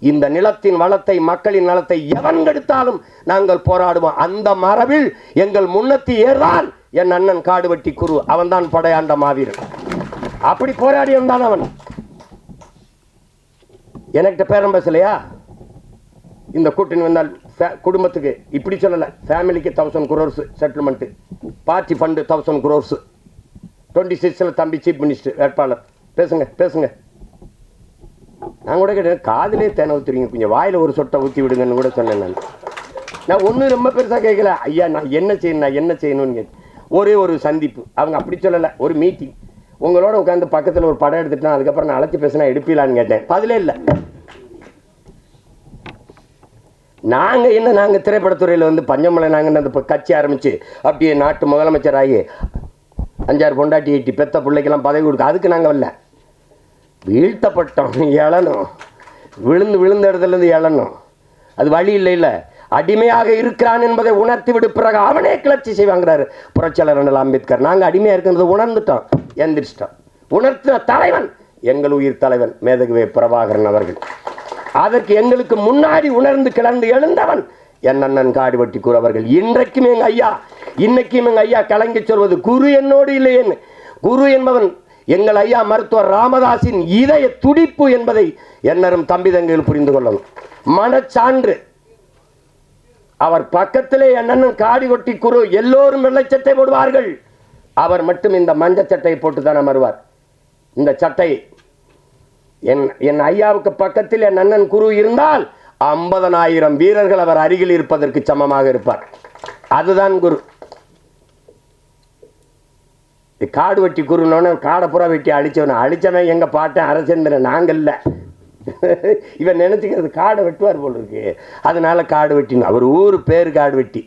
இந்த நிலத்தின் வளத்தை மக்களின் நலத்தை எவன் கெடுத்தாலும் நாங்கள் போராடுவோம். அந்த மரபில் எங்கள் முன்னத்தி ஏறான் என் அண்ணன் காடுவெட்டி குரு. அவன் தான் படையாண்ட மாவீரன். அப்படி போராடி வந்தான் அவன். எனக்கு பேரம் பேசலையா? இந்த கூட்டணி வந்தால் குடும்பத்துக்கு இப்படி சொல்லல, ஃபேமிலிக்கு 1000 crores settlement, party fund 1000 crores, 26 தம்பி சீஃப் மினிஸ்டர் வேட்பாளர். பேசுங்க பேசுங்க. நான் கூட கேட்டேன், காதிலே தேனை ஊற்றுறீங்க, கொஞ்சம் வாயில் ஒரு சொட்டை ஊற்றி விடுங்கன்னு கூட சொன்னேன். நான் ஒன்றும் ரொம்ப பெருசாக கேட்கல. ஐயா நான் என்ன செய்யணும்னு கேட்டேன். ஒரே ஒரு சந்திப்பு. அவங்க அப்படி சொல்லலை, ஒரு மீட்டிங். உங்களோட உட்காந்து பக்கத்தில் ஒரு படம் எடுத்துட்டேன், அதுக்கப்புறம் நான் அழைச்சி பேசினா எடுப்பீங்களான்னு கேட்டேன். பதிலே இல்லை. நாங்கள் திரைப்படத்துறையில் வந்து பஞ்சமலை நாங்கள் அந்த கட்சி ஆரம்பித்து அப்படியே நாட்டு முதலமைச்சர் ஆகி 5-6 பொண்டாட்டி 8 பெத்த பிள்ளைக்கெல்லாம் பதவி கொடுக்க, அதுக்கு நாங்கள் வரல. வீழ்த்தப்பட்டோம், எழணும், விழுந்த இடத்துலேருந்து எழணும். அது வழி இல்லை. அடிமையாக இருக்கிறான் என்பதை உணர்த்தி விடு, பிறகு அவனே கிளர்ச்சி செய்வாங்கிறாரு புரட்சியாளர் அண்ணல் அம்பேத்கர். நாங்கள் அடிமையாக இருக்கிறது உணர்ந்துட்டோம், எந்திரிச்சிட்டோம். உணர்த்தின தலைவன் எங்கள் உயிர் தலைவன் மேதகுவே பிரபாகரன் அவர்கள். அதற்கு எங்களுக்கு முன்னாடி உணர்ந்து கிளர்ந்து எழுந்தவன் என் அண்ணன் காடுவெட்டி குரு அவர்கள். இன்றைக்கும் எங்கள் ஐயா, இன்னைக்கும் எங்கள் ஐயா கலங்கி சொல்வது குரு என்னோடு இல்லையேன்னு. குரு என்பவன் எங்கள் ஐயா மருத்துவர் ராமதாஸின் இதய துடிப்பு என்பதை என்னரும் தம்பி தங்கைகள் புரிந்து கொள்ளணும். மனச்சான்று. அவர் பக்கத்திலே என்னன்னு காடுவெட்டி குரு எல்லோரும் வெள்ளை சட்டை போடுவார்கள், அவர் மட்டும் இந்த மஞ்சள் சட்டையை போட்டு தானே வருவார். இந்த சட்டை என் ஐயாவுக்கு பக்கத்தில் என் அண்ணன் குரு இருந்தால் 50,000 வீரர்கள் அவர் அருகில் இருப்பதற்கு சமமாக இருப்பார். அதுதான் குரு. காடு வெட்டி குருன்னு காடை புறா வெட்டி அழிச்சவன் எங்க பாட்டேன் அரசேந்திரன், நாங்கள் இல்லை. இவன் நினைச்சுக்கிறது காடை வெட்டுவார் போல் இருக்கு, அதனால காடு வெட்டின்னு. அவர் ஊர் பேர் காடு வெட்டி.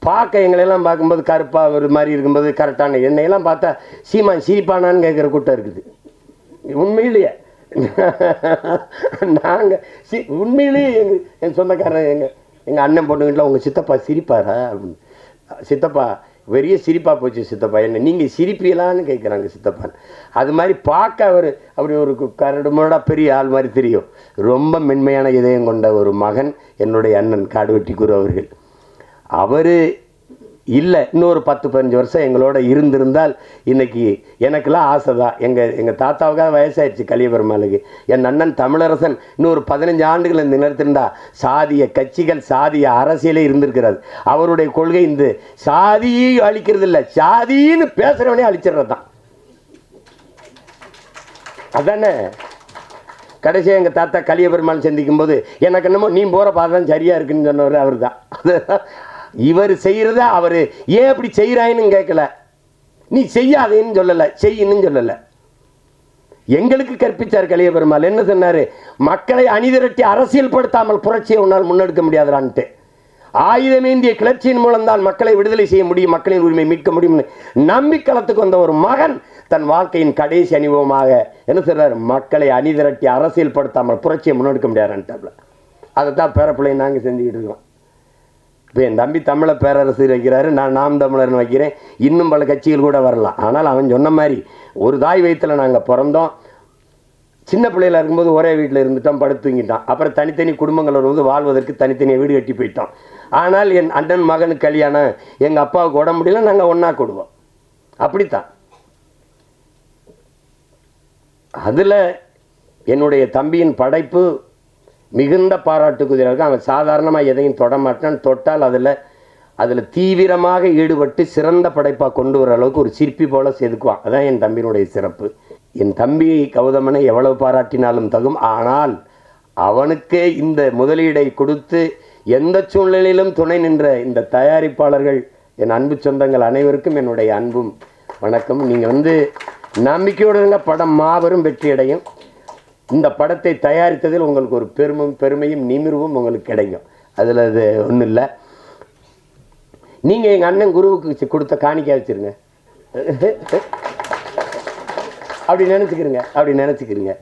பார்க்க எங்களெல்லாம் பார்க்கும்போது கருப்பா ஒரு மாதிரி இருக்கும்போது கரெக்டான, என்னையெல்லாம் பார்த்தா சீமான் சிரிப்பானான்னு கேட்குற கூட்டம் இருக்குது. உண்மையிலேயே நாங்கள் உண்மையிலேயே என் சொந்தக்காரன் எங்கள் அண்ணன் பொண்ணுங்கிட்ட உங்கள் சித்தப்பா சிரிப்பாரா அப்படின்னு. சித்தப்பா பெரிய சிரிப்பாக போச்சு சித்தப்பா, என்ன நீங்கள் சிரிப்பீங்களான்னு கேட்குறாங்க சித்தப்பான். அது மாதிரி பார்க்க அவர் அப்படி ஒரு கரடுமுரடா பெரிய ஆள் மாதிரி தெரியும். ரொம்ப மென்மையான இதயம் கொண்ட ஒரு மகன் என்னுடைய அண்ணன் காடுவெட்டி குரு அவர்கள். அவர் இல்லை, இன்னொரு 10-15 வருஷம் எங்களோட இருந்திருந்தால் இன்னைக்கு எனக்கெல்லாம் ஆசை தான். எங்கள் தாத்தாவுக்காக வயசாயிடுச்சு கலியபெருமாளுக்கு. என் அண்ணன் தமிழரசன் இன்னொரு 15 ஆண்டுகள் இந்த நிறுத்திருந்தா சாதிய கட்சிகள் சாதிய அரசியலே இருந்திருக்கிறது. அவருடைய கொள்கை இந்த சாதியை அழிக்கிறது இல்லை, சாதின்னு பேசுகிறவனே அழிச்சிடுறது தான். அதானே கடைசியாக எங்கள் தாத்தா கலியபெருமாள் சந்திக்கும் போது எனக்கு என்னமோ நீ போகிற பாதான் சரியா இருக்குன்னு சொன்னவர் அவர் தான். அதுதான் இவர் செய்கிறத அவர் ஏன் அப்படி செய்கிறாயின்னு கேட்கல, நீ செய்யாதேன்னு சொல்லலை, செய்யணும்னு சொல்லலை. எங்களுக்கு கற்பித்தார் கலியபெருமாள். என்ன சொன்னார்? மக்களை அணிதிரட்டி அரசியல் படுத்தாமல் புரட்சியை உன்னால் முன்னெடுக்க முடியாதான்ட்டு. ஆயுதமேந்திய கிளர்ச்சியின் மூலம்தான் மக்களை விடுதலை செய்ய முடியும், மக்களின் உரிமை மீட்க முடியும்னு நம்பிக்களத்துக்கு வந்த ஒரு மகன் தன் வாழ்க்கையின் கடைசி அனுபவமாக என்ன சொல்றாரு? மக்களை அணிதிரட்டி அரசியல் படுத்தாமல் புரட்சியை முன்னெடுக்க முடியாதுன்ட்டாப்ல. அதைத்தான் பேரப்பிள்ளை நாங்கள் செஞ்சுக்கிட்டு இருக்கோம். இப்போ என் தம்பி தமிழை பேரரசு வைக்கிறாரு, நான் நாம் தமிழர்னு வைக்கிறேன். இன்னும் பல கட்சிகள் கூட வரலாம். ஆனால் அவன் சொன்ன மாதிரி ஒரு தாய் வயிற்றில் நாங்கள் பிறந்தோம். சின்ன பிள்ளையில இருக்கும்போது ஒரே வீட்டில் இருந்துட்டோம், படுத்து தூங்கிட்டோம். அப்புறம் தனித்தனி குடும்பங்கள் வந்து வாழ்வதற்கு தனித்தனியாக வீடு கட்டி போயிட்டோம். ஆனால் என் அண்ணன் மகனுக்கு கல்யாணம், எங்கள் அப்பாவுக்கு உடம்பு முடியல, நாங்கள் ஒன்றா கூடுவோம். அப்படித்தான். அதில் என்னுடைய தம்பியின் படைப்பு மிகுந்த பாராட்டுக்குரியதாக இருக்கும். அவன் சாதாரணமாக எதையும் தொட மாட்டான். தொட்டால் அதில் தீவிரமாக ஈடுபட்டு சிறந்த படைப்பாக கொண்டு வர அளவுக்கு ஒரு சிற்பி போல செதுக்குவான். அதான் என் தம்பியினுடைய சிறப்பு. என் தம்பி கௌதமனை எவ்வளவு பாராட்டினாலும் தகும். ஆனால் அவனுக்கே இந்த முதலீடை கொடுத்து எந்த சூழ்நிலையிலும் துணை நின்ற இந்த தயாரிப்பாளர்கள், என் அன்பு சொந்தங்கள் அனைவருக்கும் என்னுடைய அன்பும் வணக்கம். நீங்கள் நம்பிக்கையோடு படம் மாபெரும் வெற்றியடையும். இந்த படத்தை தயாரித்ததில் உங்களுக்கு ஒரு பெருமையும் நிமிர்வும் உங்களுக்கு கிடைக்கும். அதில் அது ஒன்றும் இல்லை. நீங்கள் எங்கள் அண்ணன் குருவுக்கு கொடுத்த காணிக்கை வச்சுருங்க. அப்படி நினச்சிக்கிறீங்க.